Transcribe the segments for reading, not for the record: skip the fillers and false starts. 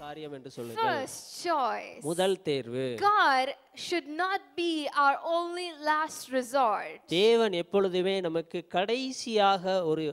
காரியம் என்று சொல்லுங்கள். First choice. முதல் தேர்வு. God should not be our only last resort. தேவன் எப்பொழுதுமே நமக்கு கடைசியாக ஒரு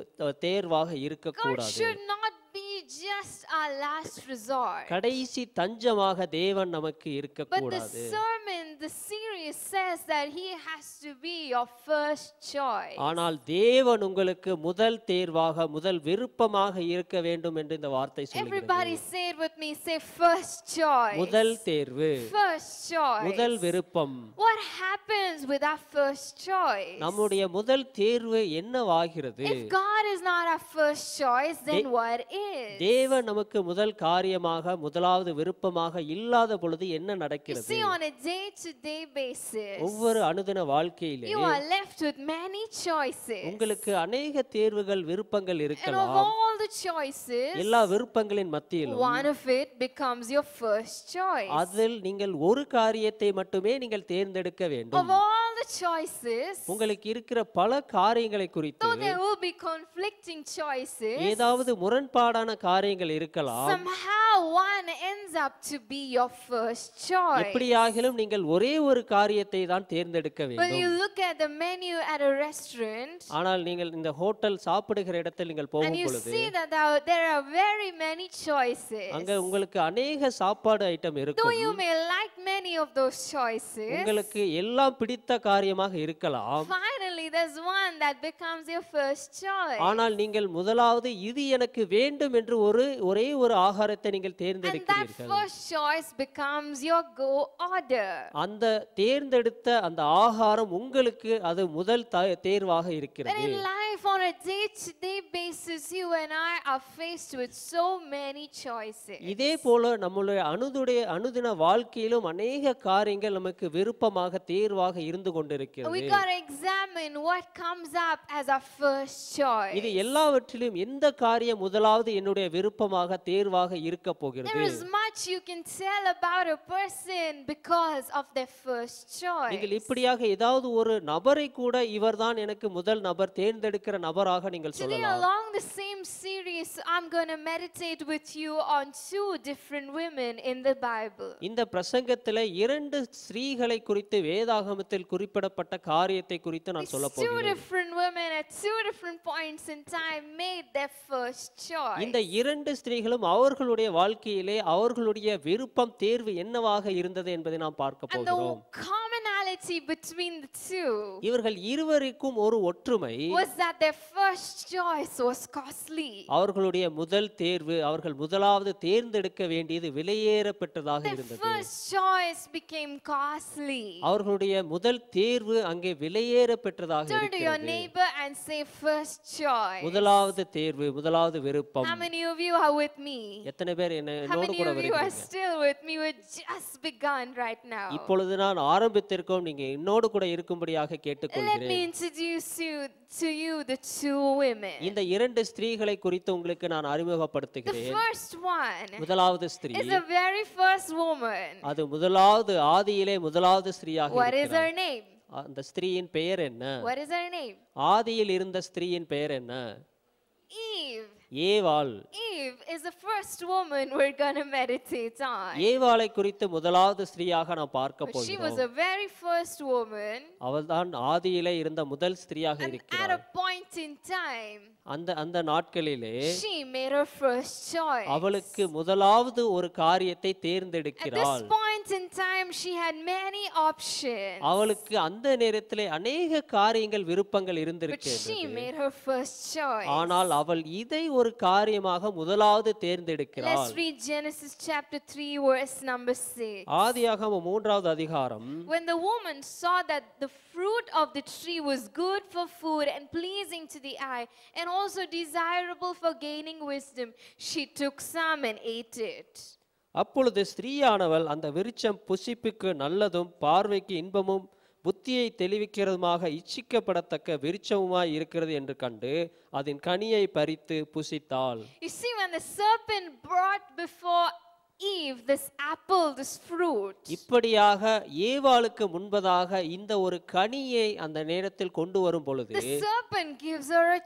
தேர்வாக இருக்க God கூடாது. should not be just our last resort. கடைசி தஞ்சமாக தேவன் நமக்கு இருக்க But the கூடாது. sermon, the series says that he has to be your first choice. ஆனால் தேவன் உங்களுக்கு முதல் தேர்வாக முதல் விருப்பமாக இருக்க வேண்டும் என்று இந்த வார்த்தை Everybody சொல்கிறது. say it with me. Say first choice. முதல் தேர்வு, First choice. முதல் விருப்பம். What happens with our first choice? நம்முடைய முதல் தேர்வு என்னவாகிறது? If God is not our first choice, then what is? தேவன் நமக்கு முதல் காரியமாக முதலாவது விருப்பமாக இல்லாத பொழுது என்ன You நடக்கிறது? see, on a day-to-day basis, ஒவ்வொரு அனுதின வாழ்க்கையிலே you are left with many choices. உங்களுக்கு அநேக தேர்வுகள் விருப்பங்கள் And of இருக்கலாம். all the choices, எல்லா விருப்பங்களின் மத்தியிலும் one of it becomes your first choice. அதில் நீங்கள் ஒரு காரியத்தை மட்டுமே நீங்கள் தேர்ந்தெடுக்க Of வேண்டும். all the choices, உங்களுக்கு இருக்கிற பல காரியங்களை குறித்து though there will be conflicting choices, ஏதாவது முரண்பாடான காரியங்கள் இருக்கலாம். somehow one ends up to be your first choice. எப்படியாகிலும் நீங்கள் ஒரே ஒரு காரியத்தை தான் தேர்ந்தெடுக்க When வேண்டும். you look at the menu at a restaurant, ஆனால் நீங்கள் இந்த ஹோட்டல் சாப்பிடுகிற இடத்தில் நீங்கள் and போகும் you பொழுது see that there are very many choices. அங்க உங்களுக்கு அநேக சாப்பாடு ஐட்டம் Though இருக்கும். you may like many of those choices, உங்களுக்கு எல்லாம் பிடித்த காரியமாக இருக்கலாம். finally there's one that becomes your first choice. ஆனால் நீங்கள் முதலாவது இது எனக்கு வேண்டும் என்று ஒரே ஒரு ஆகாரத்தை நீங்கள் And that தேர்ந்தெடுக்கிறீர்கள். first choice becomes your go order. அந்த தேர்ந்தெடுத்த அந்த ஆகாரம் உங்களுக்கு அது முதல் தேர்வாக But இருக்கிறது. in life, on a day-to-day basis, you and I are faced with so many choices. இதே போல நம்முடைய அனுதின வாழ்க்கையிலும் அநேக காரியங்கள் நமக்கு விருப்பமாக தேர்வாக இருந்து We கொண்டிருக்கிறது. got to examine what comes up as our first choice. இது எல்லாவற்றிலும் எந்த காரியம் முதலாவது என்னுடைய விருப்பமாக தேர்வாக இருக்க போகிறது? There is much you can tell about a person because of their first choice. நீங்கள் இப்படியாக ஏதாவது ஒரு நபரை கூட இவர்தான் எனக்கு முதல் நபர் தேர்ந்தெடுக்கிற நபராக நீங்கள் Today, சொல்லலாம். along the same series, I'm going to meditate with you on two different women in the Bible. இந்த பிரசங்கத்திலே இரண்டு ஸ்திரீகளை குறித்து வேதாகமத்தில் குறிப்பிடப்பட்ட காரியத்தை குறித்து நான் சொல்ல These two போகிறேன். different women at two different points in time made their first choice. இந்த இரண்டு ஸ்திரீகளும் அவர்களுடைய வாழ்க்கையிலே அவர்களுடைய விருப்பம் தேர்வு என்னவாக இருந்தது என்பதை நாம் பார்க்க And the போகிறோம். commonality between the two இவர்கள் இருவருக்கும் ஒரு ஒற்றுமை, was that their first choice was costly. அவர்களுடைய முதல் தேர்வு அவர்கள் முதலாவது தேர்ந்தெடுக்க வேண்டியது விலையேற பெற்றதாக Their இருந்தது. first choice became costly. அவர்களுடைய முதல் தேர்வு அங்கே விலையேற பெற்றதாக Turn to your இருக்கிறது. neighbor and say first choice. முதலாவது தேர்வு முதலாவது விருப்பம். How many of you are with me? எத்தனை பேர் How என்னோடு many கூட of you are வருகிறீங்க? still with me? We're just begun right now. இப்பொழுது நான் ஆரம்பித்திருக்கோம், நீங்க என்னோடு கூட இருக்கும்படியாக Let me கேட்டுக்கொள்கிறேன். introduce to you the two women. இந்த இரண்டு ஸ்திரீகளை குறித்து உங்களுக்கு நான் The அறிமுகப்படுத்துகிறேன். first one முதலாவது ஸ்திரீ, is the very first woman. அது முதலாவது ஆதியிலே முதலாவது ஸ்திரீயாக What is her இருக்கிறார். name? அந்த ஸ்திரீயின் பெயர் என்ன? What is her name? ஆதியில் இருந்த ஸ்திரீயின் பெயர் என்ன? Eve. ஏவாள். Eve is the first woman we're going to meditate on. ஏவாளை குறித்து முதலாவது ஸ்திரீயாக நாம் பார்க்க She was போகிறோம். the very first woman, அவள்தான் ஆதியிலே இருந்த முதல் ஸ்திரீயாக and at இருக்கிறார். a point in time, அந்த நாட்களிலே she made her first choice. அவளுக்கு முதலாவது ஒரு காரியத்தை At this தேர்ந்தெடுக்கிறாள். point in time, she had many options, அவளுக்கு அந்த நேரத்திலே அநேக காரியங்கள் விருப்பங்கள் but இருந்திருக்கிறது. she made her first choice. ஆனால் அவள் இதை ஒரு காரியமாக முதலாவது தேர்ந்தெடுக்கிறாள். Let's read Genesis chapter 3 verse number 6. ஆதியாகமம் 3வது அதிகாரம். When the woman saw that the fruit of the tree was good for food and pleasing to the eye and also desirable for gaining wisdom, she took some and ate it. அப்பொழுது ஸ்திரீயானவள் அந்த விருட்சம் புசிப்புக்கு நல்லதும் பார்வைக்கு இன்பமும் புத்தியை தெளிவிக்கிறதுமாக இச்சிக்கப்படத்தக்க விருட்சமுமாய் இருக்கிறது என்று கண்டு அதன் கனியை பறித்து புசித்தாள். You see, when the serpent brought before Eve this apple, this fruit. இப்படியாக ஏவாளுக்கு முன்பதாக இந்த ஒரு கனியை அந்த நேரத்தில் கொண்டு வரும் பொழுது The serpent gives her a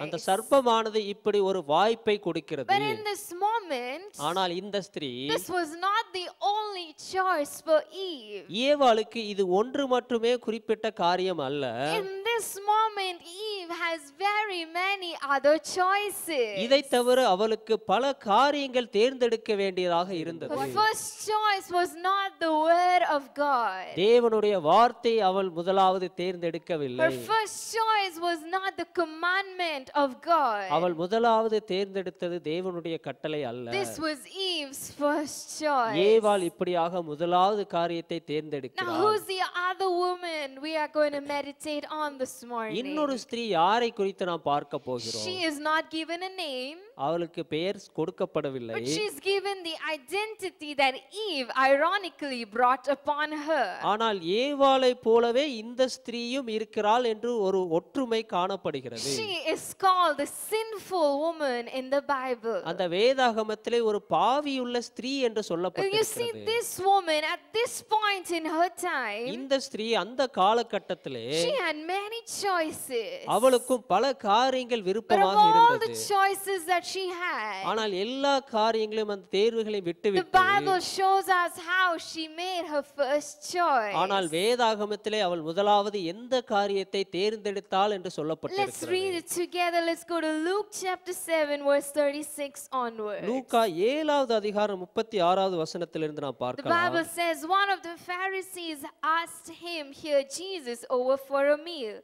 அந்த choice. சர்ப்பமானது இப்படி ஒரு வாய்ப்பை கொடுக்கிறது. But in this moment, ஆனால் இந்த ஸ்திரீ this was not the only choice for Eve. ஏவாளுக்கு இது ஒன்று மட்டுமே குறிப்பிட்ட காரியம் அல்ல. In this moment, Eve has very many other choices. இதை தவிர அவளுக்கு பல காரியங்கள் தேர்ந்தெடுக்க வேண்டியதாக இருந்தது. Her first choice was not the word of God. தேவனுடைய வார்த்தை அவள் முதலாவது தேர்ந்தெடுக்கவில்லை. Her first choice was not the commandment of God. அவள் முதலாவது தேர்ந்தெடுத்தது தேவனுடைய கட்டளை அல்ல. This was Eve's first choice. ஏவாள் இப்படியாக முதலாவது காரியத்தை Now, தேர்ந்தெடுக்கிறாள். who's the other woman we are going to meditate on this morning? இன்னொரு ஸ்திரீ யாரை குறித்து நாம் பார்க்க போகிறோம்? She is not given a name, அவளுக்கு பெயர் கொடுக்கப்படவில்லை. but she's given the identity that Eve ironically brought upon her. ஆனால் ஏவாளை போலவே இந்த ஸ்திரீயும் இருக்கிறாள் என்று ஒரு ஒற்றுமை காணப்படுகிறது. She is called the sinful woman in the Bible. அந்த வேதாகமத்திலே ஒரு பாவியுள்ள ஸ்திரீ என்று You see, சொல்லப்பட்டிருக்கிறது. this woman at this point in her time, இந்த ஸ்திரீ அந்த காலகட்டத்திலே she had many choices. அவளுக்கும் பல காரியங்கள் But of விருப்பமாக all the இருந்தது. choices that she had, ஆனால் எல்லா காரியங்களையும் அந்த தேர்வுகளை the விட்டுவிட்டு Bible shows us how she made her first choice. ஆனால் வேதாகமத்திலே அவள் முதலாவது எந்த காரியத்தை தேர்ந்தெடுத்தாள் என்று Let's சொல்லப்பட்டிருக்கிறது. read it together. Let's go to Luke chapter 7 verse 36 onwards. லூக்கா 7வது அதிகாரம் 36வது வசனத்திலிருந்து நாம் The பார்க்கலாம். Bible says one of the Pharisees asked him, "Hear Jesus over for a meal."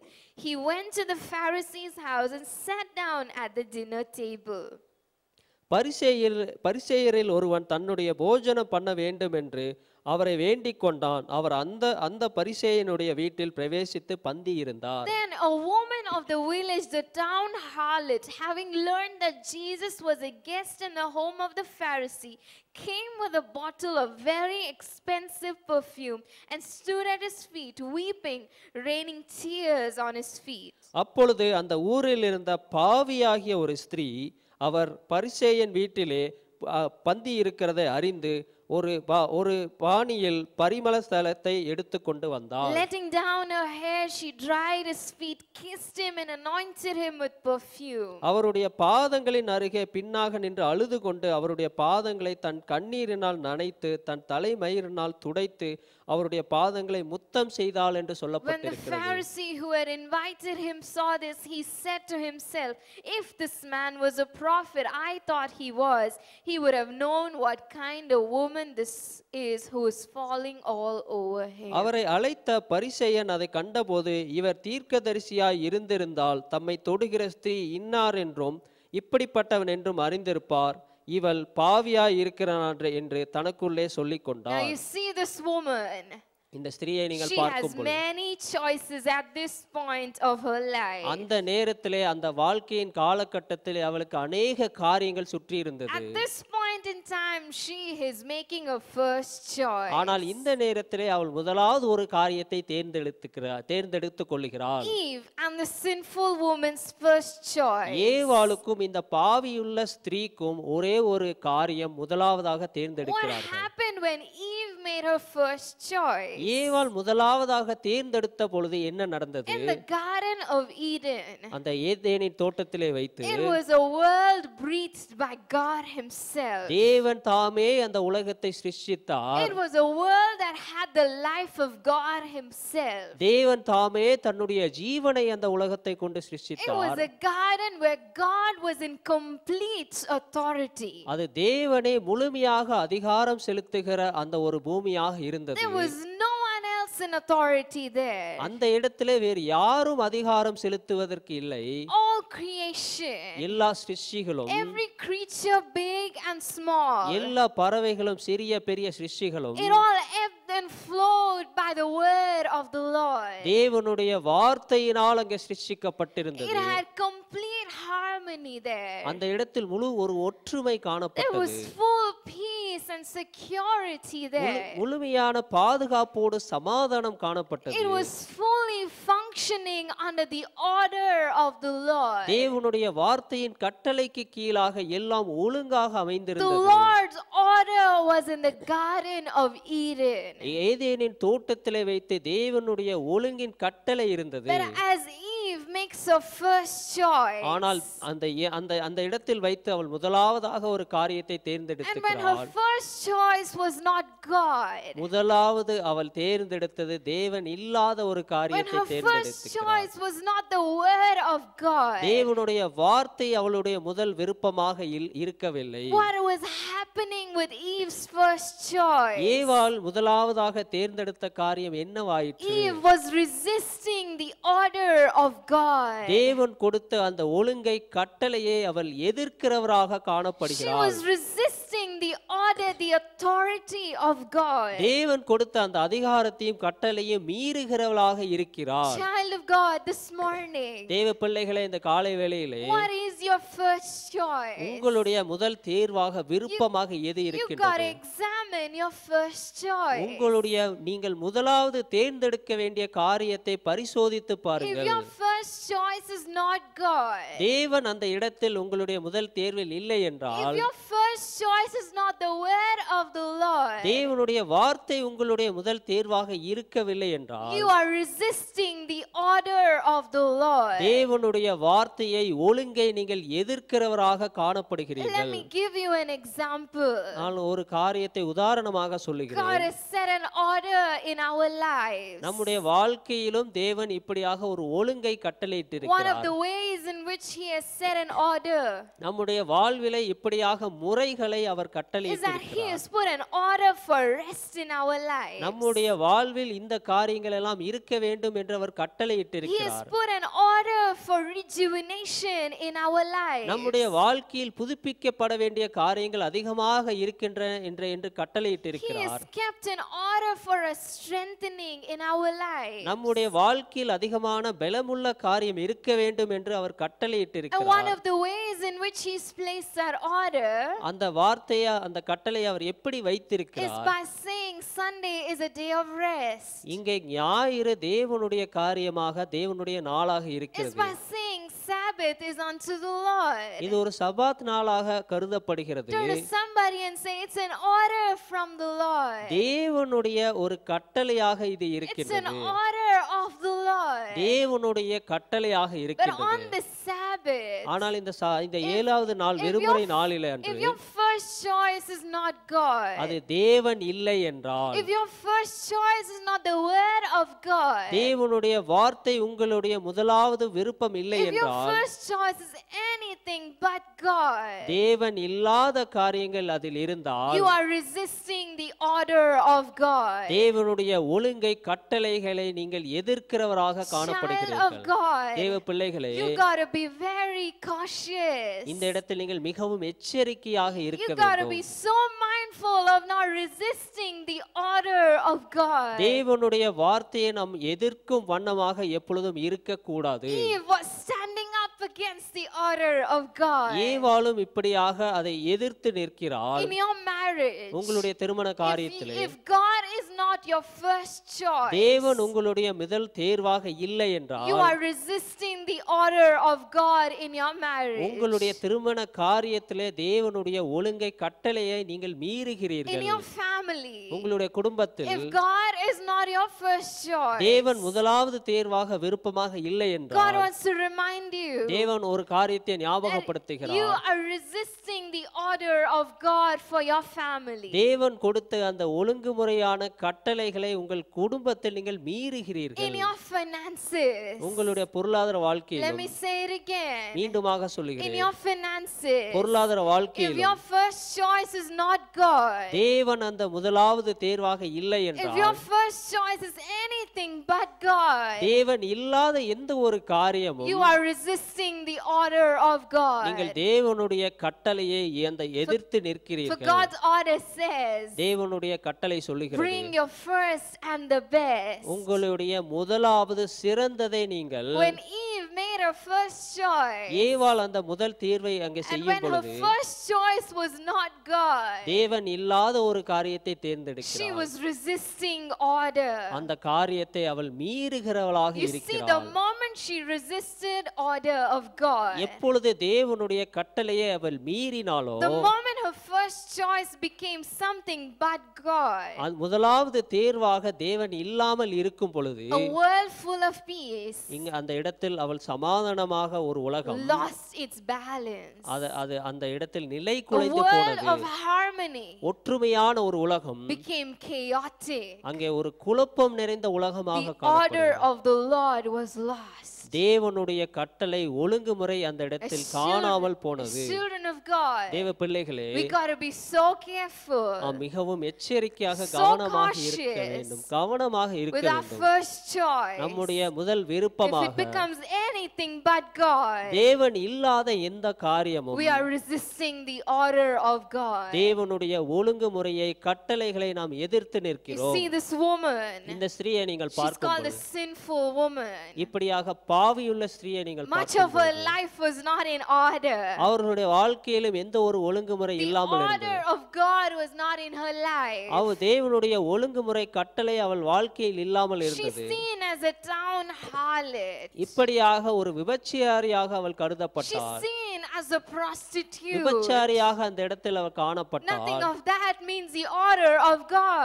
He went to the Pharisee's house and sat down at the dinner table. பரிசேயரில் ஒருவன் தன்னுடைய போஜனம் பண்ண வேண்டும் என்று அவரை வேண்டிக் கொண்டான். அவர் அந்த பரிசேயனுடைய வீட்டில் பிரவேசித்து பந்தி இருந்தார். Then a woman of the village, the town harlot, having learned that Jesus was a guest in the home of the Pharisee, came with a bottle of very expensive perfume and stood at his feet, weeping, raining tears on his feet. அப்பொழுது அந்த ஊரில் இருந்த பாவியாகிய ஒரு ஸ்திரீ அவர் பரிசேயன் வீட்டிலே பந்தி இருக்கிறதை அறிந்து ஒரு பாணியில் பரிமள ஸ்தலத்தை எடுத்துக்கொண்டு வந்தார். Letting down her hair, she dried his feet, kissed him and anointed him with perfume. அவருடைய பாதங்களின் அருகே பின்னாக நின்று அழுது கொண்டு அவருடைய பாதங்களை தன் கண்ணீரினால் நனைத்து தன் தலைமயிரினால் துடைத்து அவருடைய பாதங்களை முத்தம் செய்தாள் என்று When the சொல்லப்பட்டிருக்கிறது. Pharisee who had invited him saw this, he said to himself, "If this man was a prophet, I thought he was, he would have known what kind of woman this is who is falling all over him." அவரை அழைத்த பரிசேயன் அதை கண்டபோது இவர் தீர்க்கதரிசியாய் இருந்திருந்தால் தம்மை தொடுகிற ஸ்திரீ இன்னார் என்றும் இப்படிப்பட்டவன் என்றும் அறிந்திருப்பார். இவள் பாவியாய் இருக்கிறான் என்று தனக்குள்ளே சொல்லிக் Now கொண்டார். you see this woman. இந்த ஸ்திரீயை நீங்கள் She has பார்க்கும் பொழுது many choices at this point of her life. அந்த நேரத்திலே அந்த வாழ்க்கையின் காலகட்டத்திலே அவளுக்கு அநேக காரியங்கள் சுற்றி இருந்தது. At this point in time, she is making a first choice. ஆனால் இந்த நேரத்திலே அவள் முதலாவது ஒரு காரியத்தை தேர்ந்தெடுத்துக் கொள்கிறாள். Eve and the sinful woman's first choice. ஏவாளுக்கும் இந்த பாவியுள்ள ஸ்திரீக்கும் ஒரே ஒரு காரியம் முதலாவதாக What தேர்ந்தெடுக்கிறார்கள். happened when Eve made her first choice? ஏவாள் முதலாவதாக தேர்ந்தெடுத்த பொழுது என்ன நடந்தது? In the Garden of Eden, அந்த ஏதேனின் தோட்டத்திலே வைத்து it was a world breathed by God Himself. தேவன் தாமே அந்த உலகத்தை சிருஷ்டித்தார். It was a world that had the life of God Himself. தேவன் தாமே தன்னுடைய ஜீவனை அந்த உலகத்தை கொண்டு It was சிருஷ்டித்தார். a garden where God was in complete authority. அது தேவனே முழுமையாக அதிகாரம் செலுத்துகிற அந்த ஒரு பூமியாக இருந்தது. There was no one else in authority there. அந்த இடத்திலே வேறு யாரும் அதிகாரம் செலுத்துவதற்கு இல்லை. All creation, எல்லா சிருஷ்டிகளும் every creature big and small, எல்லா பறவைகளும் சிறிய பெரிய சிருஷ்டிகளும் it all ebbed and flowed by the word of the Lord. தேவனுடைய வார்த்தையினால் அங்கே It சிருஷ்டிக்கப்பட்டிருந்தது. had complete harmony there. அந்த இடத்தில் முழு ஒரு ஒற்றுமை There காணப்பட்டது. was full peace and security there. முழுமையான பாதுகாப்போடு சமாதானம் காணப்பட்டது. It was fully functioning functioning under the order of the Lord. தேவனுடைய வார்த்தையின் கட்டளைக்கு கீழாக எல்லாம் ஒழுங்காக The அமைந்திருந்தது. Lord's order was in the Garden of Eden. ஏதேனின் தோட்டத்திலே வைத்து தேவனுடைய ஒழுங்கின் கட்டளை இருந்தது. That as Eve makes her first choice, ஆனால் அந்த இடத்தில் வைத்து அவள் முதலாவதாக ஒரு காரியத்தை and when her தேர்ந்தெடுத்தாள். first choice was not God, முதலாவது அவள் தேர்ந்தெடுத்தது தேவன் இல்லாத ஒரு when காரியத்தை her first தேர்ந்தெடுத்தாள். choice was not the word of God, தேவனுடைய வார்த்தை அவளுடைய முதல் விருப்பமாக இருக்கவில்லை. what was happening with Eve's first choice? ஏவாள் முதலாவதாக தேர்ந்தெடுத்த காரியம் என்னவாயிற்று? Eve was resisting the order of God. தேவன் கொடுத்த அந்த ஒழுங்கை கட்டளையை அவள் எதிர்க்கிறவராக She காணப்படுகிறாள். was resisting the order, the authority of God. தேவன் கொடுத்த அந்த அதிகாரத்தையும் கட்டளையும் மீறுகிறவளாக இருக்கிறார். Child of God, this morning, தேவ பிள்ளைகளே, இந்த காலை வேளையிலே what is your first choice? உங்களுடைய முதல் தேர்வாக விருப்பமாக எது You got to இருக்கின்றது? examine your first choice. உங்களுடைய நீங்கள் முதலாவது தேர்ந்தெடுக்க வேண்டிய காரியத்தை பரிசோதித்து If பாருங்கள். your first choice is not God, தேவன் அந்த இடத்தில் உங்களுடைய முதல் தேர்வில் இல்லை if என்றால், your first choice is not the word of the Lord, தேவனுடைய வார்த்தை உங்களுடைய முதல் தேர்வாக இருக்கவில்லை என்றால், you are resisting the order of the Lord. தேவனுடைய வார்த்தையை ஒழுங்கை நீங்கள் எதிர்க்கிறவராக Let காணப்படுகிறீர்கள். me give you an example. நான் ஒரு காரியத்தை உதாரணமாக God சொல்லுகிறேன். has set an order in our lives. நம்முடைய வாழ்க்கையிலும் தேவன் இப்படியாக ஒரு ஒழுங்கை One of கட்டளையிட்டிருக்கிறார். the ways in which He has set an order நம்முடைய வாழ்விலே இப்படியாக முறைகளை அவர் is that He கட்டளையிட்டிருக்கிறார். has put an order for rest in our lives. நம்முடைய வாழ்வில் இந்த காரியங்கள் எல்லாம் இருக்க வேண்டும் என்று அவர் He has கட்டளையிட்டிருக்கிறார். put an order for rejuvenation in our lives. நம்முடைய வாழ்க்கையில் புதுப்பிக்கப்பட வேண்டிய காரியங்கள் அதிகமாக இருக்கின்ற என்று He has கட்டளையிட்டிருக்கிறார். kept an order for a strengthening in our lives. நம்முடைய வாழ்க்கையில் அதிகமான பலமுள்ள காரியம் இருக்க வேண்டும் என்று அவர் And one கட்டளையிட்டிருக்கிறார். of the ways in which He's placed that order அந்த வார்த்தையை அந்த கட்டளையை அவர் எப்படி is வைத்திருக்கிறார்? by saying Sunday is a day of rest. இங்கே ஞாயிறு தேவனுடைய காரியமாக தேவனுடைய நாளாக Is இருக்கிறது. by saying Sabbath is unto the Lord. இது ஒரு சபாத் நாளாக கருதப்படுகிறது. Turn to somebody and say it's an order from the Lord. தேவனுடைய ஒரு கட்டளையாக இது It's an இருக்கிறது. order of the Lord. தேவனுடைய கட்டளையாக But on இருக்கிறது. the Sabbath, ஆனால் இந்த 7வது நாள் விடுமுறை நாளிலே if அன்று your first choice is not God, அது தேவன் இல்லை என்றால், if your first choice is not the word of God, தேவனுடைய வார்த்தை உங்களுடைய முதலாவது விருப்பம் இல்லை if your என்றால், first choice is anything but God, தேவன் இல்லாத காரியங்கள் அதில் இருந்தால், you are resisting the order of God. தேவனுடைய ஒழுங்கை கட்டளைகளை நீங்கள் எதிர்க்கிறவராக Child of காணப்படுகிறீர்கள். God, தேவ பிள்ளைகளே, you got to be very cautious. இந்த இடத்தில் நீங்கள் மிகவும் எச்சரிக்கையாக இருக்க You got to be வேண்டும். so mindful of not resisting the order of God. தேவனுடைய வார்த்தையை நாம் எதிர்க்கும் வண்ணமாக எப்பொழுதும் இருக்கக்கூடாது. Eve was standing up against the order of God. ஏவாளும் இப்படியாக அதை எதிர்த்து நிற்கிறாள். In your marriage, உங்களுடைய திருமண காரியத்திலே if God is not your first choice, தேவன் உங்களுடைய முதல் தேர்வாக இல்லை என்றால், you are resisting the order of God in your marriage. உங்களுடைய திருமண காரியத்திலே தேவனுடைய ஒழுங்கை கட்டளையை நீங்கள் In மீறுகிறீர்கள். your family, உங்களுடைய குடும்பத்தில் if God is not your first choice, தேவன் முதலாவது தேர்வாக விருப்பமாக இல்லை God என்றால், wants to remind you தேவன் ஒரு காரியத்தை that you ஞாபகப்படுத்துகிறார். are resisting the order of God for your family. தேவன் கொடுத்த அந்த ஒழுங்குமுறையான கட்டளைகளை உங்கள் குடும்பத்தில் நீங்கள் In மீறுகிறீர்கள். your finances, உங்களுடைய பொருளாதார let வாழ்க்கையிலும், me say it again. மீண்டுமாக In சொல்லுகிறேன், your finances, பொருளாதார if your வாழ்க்கையிலும் first choice is not God, தேவன் அந்த முதலாவது தேர்வாக இல்லை if என்றால், your first choice is anything but God, தேவன் இல்லாத எந்த ஒரு காரியமும் you are resisting the order of நீங்கள் God. தேவனுடைய கட்டளையை அந்த எதிர்த்து For நிற்கிறீர்கள். God's order says, தேவனுடைய கட்டளை சொல்லுகிறது, bring your first and the best. உங்களுடைய முதலாவது சிறந்ததை நீங்கள் When Eve made made her first choice, ஏவாள் அந்த முதல் தீர்வை அங்கே and செய்யும் when her பொழுது first choice was not God, தேவன் இல்லாத ஒரு காரியத்தை she தேர்ந்தெடுக்கிறாள். was resisting order. அந்த காரியத்தை அவள் மீறுகிறவளாக You see, the இருக்கிறாள். moment she resisted order of God, எப்பொழுது தேவனுடைய கட்டளையை அவள் மீறினாலோ the moment her first choice became something but God, முதலாவது தேர்வாக தேவன் இல்லாமல் இருக்கும் பொழுது a world full of peace இங்க அந்த இடத்தில் அவள் சமாதானமாக ஒரு உலகம் lost its balance. அது அந்த இடத்தில் நிலை A குலைந்து world போனது. of harmony ஒற்றுமையான ஒரு உலகம் became chaotic. அங்கே ஒரு குழப்பம் நிறைந்த உலகமாக The order காணப்பட்டது. of the Lord was lost. தேவனுடைய கட்டளை ஒழுங்குமுறை அந்த இடத்தில் காணாமல் போனது. Children of God, தேவ பிள்ளைகளே, we got to be so careful நாம் மிகவும் எச்சரிக்கையாக So கவனமாக இருக்க cautious வேண்டும். கவனமாக இருக்க with our வேண்டும். first choice. நம்முடைய முதல் If it விருப்பமாக becomes anything but God, தேவன் இல்லாத எந்த காரியமும் we are resisting the order of God. தேவனுடைய ஒழுங்குமுறையை கட்டளைகளை நாம் எதிர்த்து You நிற்கிறோம். see this woman, இந்த ஸ்திரீயை நீங்கள் she's called a பார்க்கும்போது sinful woman. இப்படியாக பாவியுள்ள ஸ்திரீயை நீங்கள் Much of her பார்க்கும்போது life was not in order. அவர்களுடைய வாழ்க்கையிலும் எந்த ஒரு ஒழுங்குமுறை The இல்லாமல் order இருந்தது. of God was not in her life. அவள் தேவனுடைய ஒழுங்குமுறை கட்டளை அவள் வாழ்க்கையில் இல்லாமல் She's இருந்தது. seen as a town harlot. இப்படியாக ஒரு விபச்சாரியாக அவள் She's கருதப்பட்டாள். seen as a prostitute. விபச்சாரியாக அந்த இடத்தில் அவள் Nothing காணப்பட்டாள். of that means the order of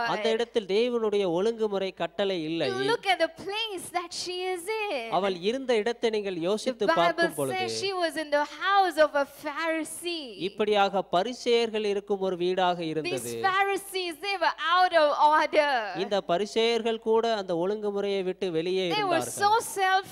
அந்த God. இடத்தில் தேவனுடைய ஒழுங்குமுறை கட்டளை இல்லை. You look at the place that she is in. அவள் இருந்த இடத்தை நீங்கள் The யோசித்து Bible பார்க்கும் பொழுது says she was in the house of a Pharisee. இப்படியாக பரிசேயர்கள் இருக்கும் ஒரு வீடாக These இருந்தது. Pharisees, they were out of order. இந்த பரிசேயர்கள் கூட அந்த ஒழுங்குமுறையை விட்டு வெளியே They were இருந்தார்கள். so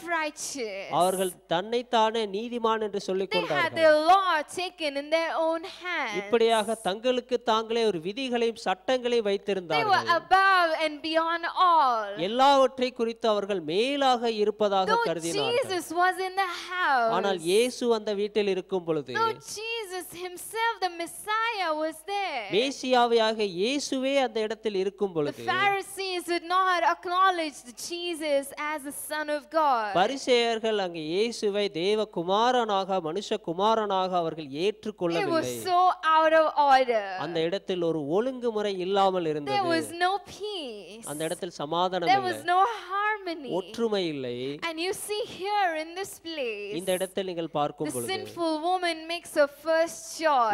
self-righteous. அவர்கள் தன்னைத்தானே நீதிமான் என்று சொல்லிக் They had கொண்டார்கள். their law taken in their own hands. இப்படியாக தங்களுக்கு தாங்களே ஒரு விதிகளையும் சட்டங்களையும் They were வைத்திருந்தார்கள். above and beyond all. எல்லாவற்றை குறித்து அவர்கள் மேலாக இருப்பதாக Though கருதினார்கள். Jesus was in the house, ஆனால் இயேசு அந்த வீட்டில் இருக்கும் பொழுது though Jesus himself, the Messiah, was there, மேசியாவையாக இயேசுவே அந்த இடத்தில் இருக்கும் the பொழுது Pharisees did not acknowledge Jesus as the Son of God. பரிசேயர்கள் அங்கே இயேசுவை தேவகுமாரனாக மனுஷகுமாரனாக அவர்கள் It was ஏற்றுக்கொள்ளவில்லை. so out of order. அந்த இடத்தில் ஒரு ஒழுங்குமுறை இல்லாமல் There இருந்தது. was no peace. அந்த இடத்தில் சமாதானம் There இல்லை, was no harmony. ஒற்றுமை இல்லை. And you see here in this place, இந்த இடத்தில் நீங்கள் பார்க்கும் the பொழுது sinful woman makes her first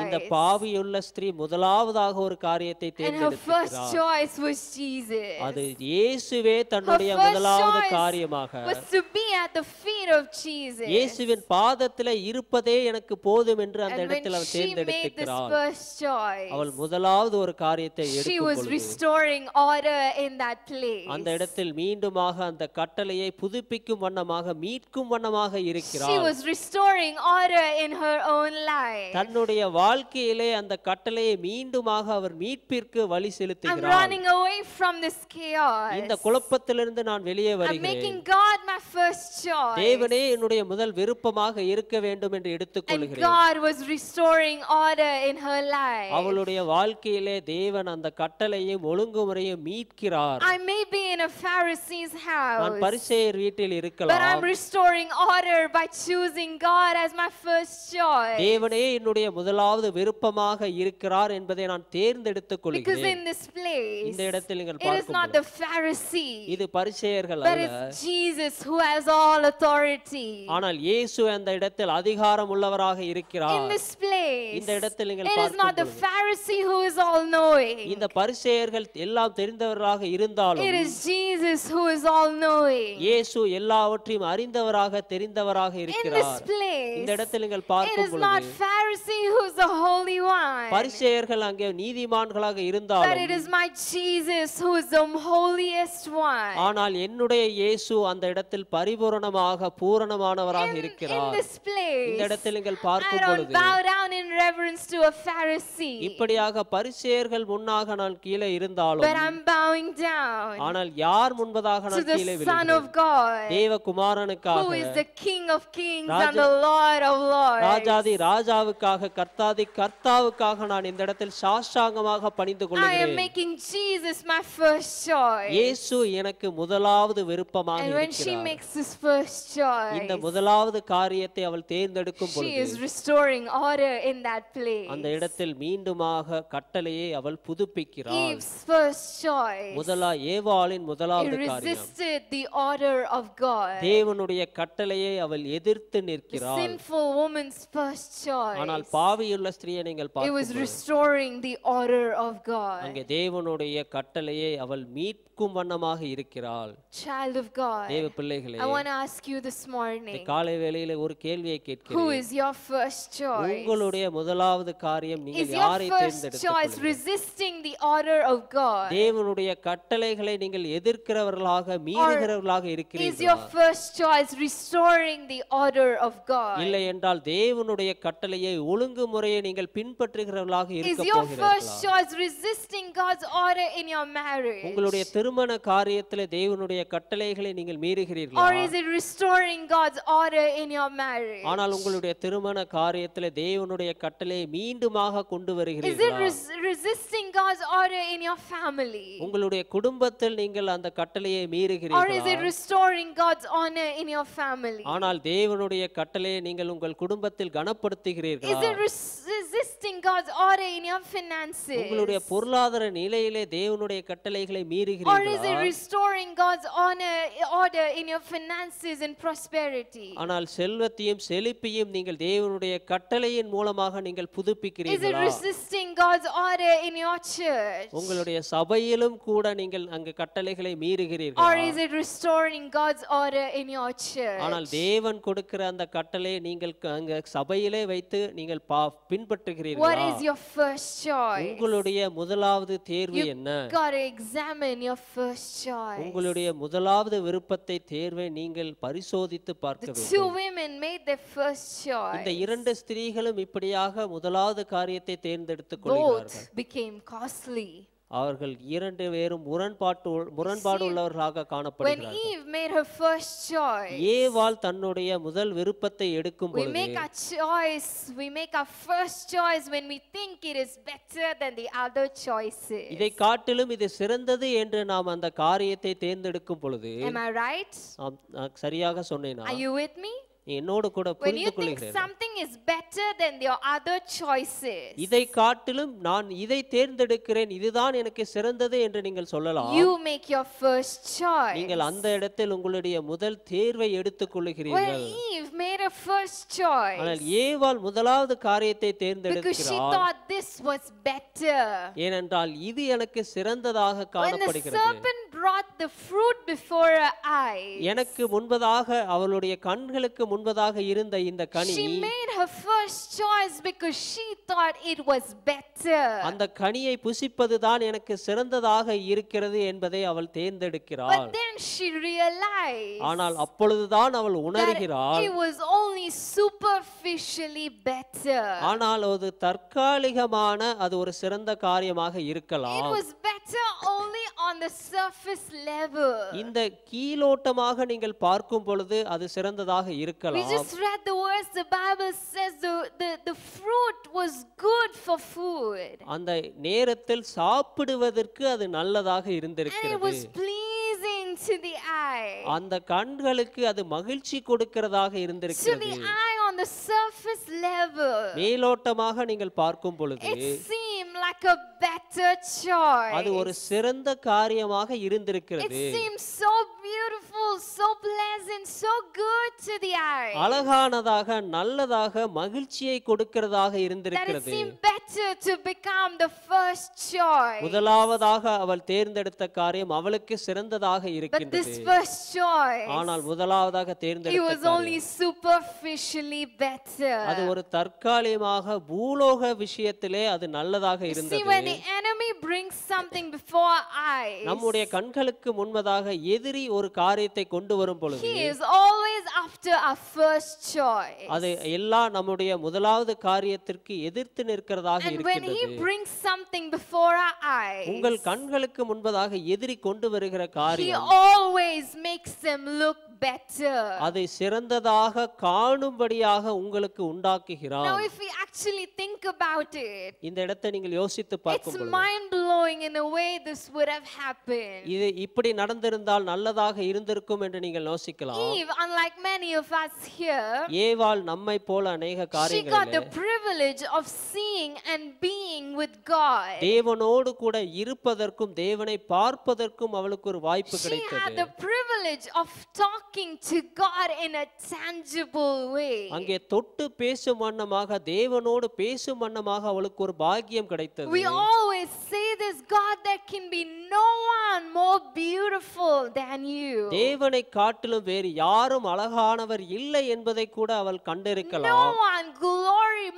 இந்த choice. பாவியுள்ள ஸ்திரீ முதலாவதாக ஒரு காரியத்தை And her first தேர்ந்தெடுக்கிறார். choice was Jesus. அது இயேசுவே Her தன்னுடைய first முதலாவது choice காரியமாக was to be at the feet of Jesus. இயேசுவின் பாதத்திலே இருப்பதே எனக்கு போதும் என்று அந்த And when இடத்தில் அவள் she made this தேர்ந்தெடுக்கிறாள். first choice, அவள் முதலாவது ஒரு காரியத்தை she எடுக்கும் was பொழுது restoring order in that place. அந்த இடத்தில் மீண்டுமாக அந்த கட்டளையை புதுப்பிக்கும் வண்ணமாக மீட்கும் வண்ணமாக She இருக்கிறாள். was restoring order in her own life. தன்னுடைய வாழ்க்கையிலே அந்த கட்டளையை மீண்டுமாக அவர் மீட்பிற்கு வழி I'm செலுத்துகிறார். running away from this chaos. இந்த குழப்பத்திலிருந்து நான் வெளியே I'm வருகிறேன். making God my first choice. தேவனே என்னுடைய முதல் விருப்பமாக இருக்க வேண்டும் என்று And எடுத்துக்கொள்கிறேன். God was restoring order in her life. அவளுடைய வாழ்க்கையிலே தேவன் அந்த கட்டளையும் ஒழுங்குமுறையும் மீட்கிறார். I may be in a Pharisee's நான் house, பரிசேயர் வீட்டில் but I'm இருக்கலாம். restoring order by choosing God as my first choice. தேவனே என்னுடைய முதலாவது விருப்பமாக இருக்கிறார் என்பதை நான் தேர்ந்தெடுத்துக் Because கொள்கிறேன். in this place, இந்த இடத்தில் நீங்கள் it is not பார்க்கும்போது the Pharisee, இது பரிசேயர்கள் but அல்ல, it's Jesus who has all authority. ஆனால் இயேசு அந்த இடத்தில் அதிகாரம் உள்ளவராக In இருக்கிறார். this place, இந்த இடத்தில் நீங்கள் it is not the பார்க்கும்போது Pharisee who is all knowing. இந்த பரிசேயர்கள் எல்லாம் தெரிந்தவர்களாக இருந்தாலும் It is Jesus who is all knowing. இயேசு எல்லாவற்றையும் அறிந்தவராக தெரிந்தவராக In this இருக்கிறார். place, இந்த இடத்தில் நீங்கள் it பார்க்கும் is not பொழுது Pharisee who is the holy one, பரிசேயர்கள் அங்கே நீதிமான்களாக but இருந்தாலும் it is my Jesus who is the holiest one. ஆனால் என்னுடைய இயேசு அந்த இடத்தில் பரிபூரணமாக பூரணமானவராக In இருக்கிறார். this place, இந்த இடத்தில் நீங்கள் I பார்க்கும் don't பொழுது bow down in reverence to a Pharisee, இப்படியாக பரிசேயர்கள் முன்னாக நான் கீழே இருந்தாலும் but I'm bowing down ஆனால் யார் முன்பதாக to நான் the காலடியிலே the Son of God, தேவகுமாரனுக்காக, who is the King of Kings and the Lord of Lords. ராஜாதி ராஜாவுக்காக, கர்த்தாதி கர்த்தாவுக்காக நான் இந்த இடத்தில் சாஷ்டாங்கமாக பணிந்து I am கொள்கிறேன். making Jesus my first choice. இயேசு எனக்கு முதலாவது விருப்பமாக And when she இருக்கிறார். makes this first choice, இந்த முதலாவது காரியத்தை அவள் தேர்ந்தெடுக்கும் she பொழுது is restoring order in that place. அந்த இடத்தில் மீண்டுமாக கட்டளையை அவள் புதுப்பிக்கிறாள். Eve's first choice, ஏவாளின் it முதலாவது காரியம், resisted the order of God. தேவனுடைய கட்டளையை அவள் எதிர்த்து The நிற்கிறாள். sinful woman's first choice, ஆனால் பாவியுள்ள ஸ்திரியை நீங்கள் it was பார்க்கும்போது restoring the order of God. அங்கே தேவனுடைய கட்டளையை அவள் மீட்கும் வண்ணமாக இருக்கிறாள். Child of God, தேவ பிள்ளைகளே, I want to ask you this இந்த morning, காலை வேளையிலே ஒரு கேள்வியை who கேட்கிறேன். is your first choice? உங்களுடைய முதலாவது காரியம் Is நீங்கள் your யாரை first தேர்ந்தெடுத்துக் choice கொள்ளுங்கள்? resisting the order of God? தேவனுடைய கட்டளைகளை நீங்கள் எதிர்க்கிறவர்களாக மீறுகிறவர்களாக Is your இருக்கிறீர்களா? first choice restoring the order of God? இல்லை என்றால் தேவனுடைய கட்டளையை ஒழுங்குமுறையை நீங்கள் பின்பற்றுகிறவர்களாக Is இருக்க your first போகிறீர்களா? choice resisting God's order in your marriage? உங்களுடைய திருமண காரியத்திலே தேவனுடைய கட்டளைகளை நீங்கள் மீறுகிறீர்களா? Or is it restoring God's order in your marriage? ஆனால் உங்களுடைய திருமண காரியத்திலே தேவனுடைய கட்டளையை மீண்டுமாக கொண்டு Is it வருகிறீர்களா? resisting God's order in your family? உங்களுடைய குடும்பத்தில் நீங்கள் அந்த கட்டளையை Or is it மீறுகிறீர்களா? restoring God's honor in your family? ஆனால் தேவனுடைய கட்டளையை நீங்கள் உங்கள் குடும்பத்தில் Is கனப்படுத்துகிறீர்களா? it resisting God's order in your finances? உங்களுடைய பொருளாதார நிலையிலே தேவனுடைய கட்டளைகளை Or is மீறுகிறீர்களா? it restoring God's order in your finances and prosperity? ஆனால் செல்வத்தையும் செழிப்பையும் நீங்கள் தேவனுடைய கட்டளையின் மூலமாக நீங்கள் Is it புதுப்பிக்கிறீர்களா? resisting God's order in your church? உங்களுடைய சபையிலும் கூட நீங்கள் அங்கு கட்டளைகளை Or மீறுகிறீர்களா? is it restoring God's order in your ஆனால் church? தேவன் கொடுக்கிற அந்த கட்டளையை நீங்கள் அங்க சபையிலே வைத்து நீங்கள் What பின்பற்றுகிறீர்களா? is your first choice? உங்களுடைய முதலாவது தேர்வு You என்ன? gotta examine your first choice. உங்களுடைய முதலாவது விருப்பத்தை தேர்வை நீங்கள் பரிசோதித்து பார்க்க The two வேண்டும். women made their first இந்த choice. இரண்டு ஸ்திரீகளும் இப்படியாக முதலாவது காரியத்தை தேர்ந்தெடுத்துக் கொள்கிறார்கள். Both became costly. அவர்கள் இரண்டு பேரும் முரண்பாடு உள்ளவர்களாக When காணப்படுகிறார்கள். Eve made her first choice, ஏவாள் தன்னுடைய முதல் விருப்பத்தை எடுக்கும் we பொழுது make our choice, we make our first choice when we think it is better than the other choices. இதை காட்டிலும் இது சிறந்தது என்று நாம் அந்த காரியத்தை தேர்ந்தெடுக்கும் பொழுது, Am I right? நான் சரியாக சொன்னேனா? Are you with me? நீ என்னோடு கூட When புரிந்து you think கொள்கிறேன். something is better than your other choices, இதை காட்டிலும் நான் இதை தேர்ந்தெடுக்கிறேன், இதுதான் எனக்கு சிறந்தது என்று நீங்கள் சொல்லலாம். you make your first choice. நீங்கள் அந்த இடத்தில் உங்களுடைய முதல் தேர்வை எடுத்துக் When கொள்ளுகிறீர்கள். Eve made a first choice, ஆனால் ஏவாள் முதலாவது காரியத்தை because she தேர்ந்தெடுக்கிறாள். thought this was better. ஏனென்றால் இது எனக்கு சிறந்ததாக When the காணப்படுகிறது. serpent brought the fruit before her eyes, எனக்கு முன்பதாக அவளுடைய கண்களுக்கு முன்பதாக இருந்த இந்த கனி, she made her first choice because she thought it was better. அந்த கனியை புசிப்பதுதான் எனக்கு சிறந்ததாக இருக்கிறது என்பதை அவள் தேர்ந்தெடுக்கிறாள். But then she realized ஆனால் அப்பொழுதுதான் அவள் that உணர்கிறாள், it was only superficially better. ஆனால் அது தற்காலிகமான அது ஒரு சிறந்த காரியமாக It இருக்கலாம். was better only on the surface level. இந்த கீழோட்டமாக நீங்கள் பார்க்கும் பொழுது அது சிறந்ததாக We இருக்கலாம். just read the words, the Bible says the fruit was good for food. அந்த நேரத்தில் சாப்பிடுவதற்கு அது நல்லதாக And it இருந்திருக்கிறது. was pleasing to the eye. அந்த கண்களுக்கு அது மகிழ்ச்சி கொடுக்கிறதாக To இருந்திருக்கிறது. the eye on the surface level, மேலோட்டமாக நீங்கள் பார்க்கும் பொழுது it seemed like a better choice. அது ஒரு சிறந்த காரியமாக It இருந்திருக்கிறது. seemed so beautiful, so pleasant, so good to the eye. அழகானதாக நல்லதாக மகிழ்ச்சியை கொடுக்கிறதாக That it இருந்திருக்கிறது. seemed better to become the first choice. முதலாவதாக அவள் தேர்ந்தெடுத்த காரியம் அவளுக்கு சிறந்ததாக But this இருக்கின்றது. first choice, ஆனால் முதலாவதாக it தேர்ந்தெடுத்த was only காரியம் superficially better. அது ஒரு தற்காலிகமாக பூலோக விஷயத்திலே அது நல்லதாக See, இருந்தது. when the enemy brings something before our eyes, நம்முடைய கண்களுக்கு முன்பதாக எதிரி ஒரு காரியத்தை கொண்டு வரும் பொழுது he is always after after our first choice. அது எல்லாம் நம்முடைய முதலாவது காரியத்திற்கு எதிர்த்து நிற்கிறதாக And when இருக்கிறது. he brings something before our eyes, உங்கள் கண்களுக்கு முன்பதாக எதிரி கொண்டு வருகிற he காரியம் always makes them look better. அதை சிறந்ததாக காணும்படியாக உங்களுக்கு Now உண்டாக்குகிறார். if we actually think about it, இந்த இடத்தை நீங்கள் யோசித்து it's பார்க்கும் பொழுது mind blowing in a way this would have happened. இது இப்படி நடந்திருந்தால் நல்லதாக இருந்திருக்கும் என்று நீங்கள் யோசிக்கலாம். Eve, unlike many of us here, ஏவாள் நம்மை போல அநேக she got the காரியங்களிலே privilege of seeing and being with God. தேவனோடு கூட இருப்பதற்கும் தேவனை பார்ப்பதற்கும் அவளுக்கு ஒரு வாய்ப்பு She had கிடைத்தது. the privilege of talking to God in a tangible way. அங்கே தொட்டு பேசும் வண்ணமாக தேவனோடு பேசும் வண்ணமாக அவளுக்கு ஒரு பாக்கியம் கிடைத்தது. We always say this, God, there can be no one more beautiful than you. தேவனை காட்டிலும் வேறு யாரும் அழகானவர் இல்லை என்பதை கூட அவள் No கண்டிருக்கலாம். one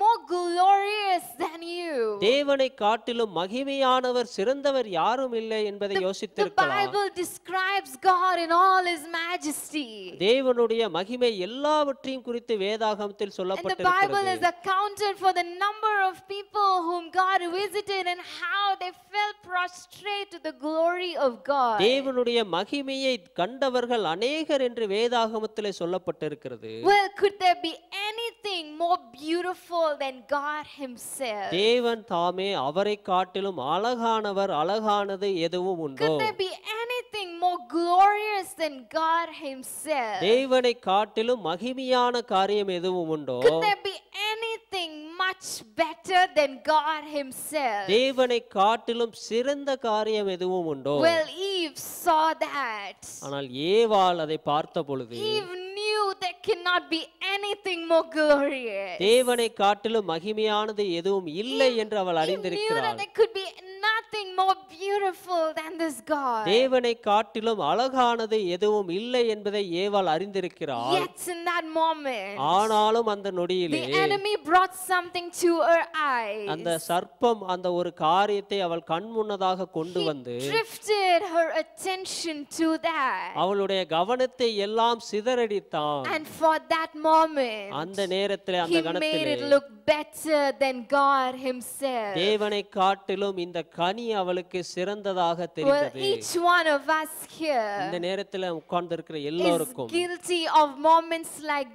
more glorious than you. தேவனை காட்டிலும் மகிமையானவர் சிறந்தவர் யாரும் இல்லை என்பதை The யோசித்திருக்கலாம். Bible describes God in all his majesty. தேவனுடைய மகிமை எல்லாவற்றையும் குறித்து வேதாகமத்தில் And the Bible சொல்லப்பட்டிருக்கிறது. is accounted for the number of people whom God visited and how they fell prostrate to the glory of God. தேவனுடைய மகிமையை கண்டவர்கள் அநேகர் என்று வேதாகமத்திலே சொல்லப்பட்டிருக்கிறது. Well, could there be anything more beautiful than God himself? தேவன் தாமே அவரை காட்டிலும் அழகானவர், அழகானது எதுவும் உண்டோ? Could there be anything more glorious than God himself? தேவனை காட்டிலும் மகிமையான காரியம் எதுவும் உண்டோ? Could there be anything much better than God himself? தேவனை காட்டிலும் சிறந்த காரியம் எதுவும் உண்டோ? Well, Eve saw that. ஆனால் ஏவாள் அதை பார்த்த பொழுது Eve knew there cannot be anything more glorious. தேவனை காட்டிலும் மகிமையானது எதுவும் இல்லை என்று அவள் Eve knew that அறிந்திருக்கிறாள். there could be nothing more beautiful than this God. தேவனை காட்டிலும் அழகானது எதுவும் இல்லை என்பதை ஏவாள் அறிந்திருக்கிறாள். Yet in that moment, ஆனாலும் அந்த நொடியிலே the enemy brought something to her eyes. அந்த சர்ப்பம் அந்த ஒரு காரியத்தை அவள் கண் முன்னதாக கொண்டு வந்து Drifted her attention to that. அவளுடைய கவனத்தை எல்லாம் சிதறடித்தான். And for that moment, அந்த நேரத்திலே அந்த he made கணத்திலே it look better than God himself. தேவனை காட்டிலும் இந்த கனி அவளுக்கு சிறந்ததாக Well, தெரிந்தது. each one of us இந்த here நேரத்தில் உட்கார்ந்திருக்கிற is எல்லோருக்கும் guilty of moments like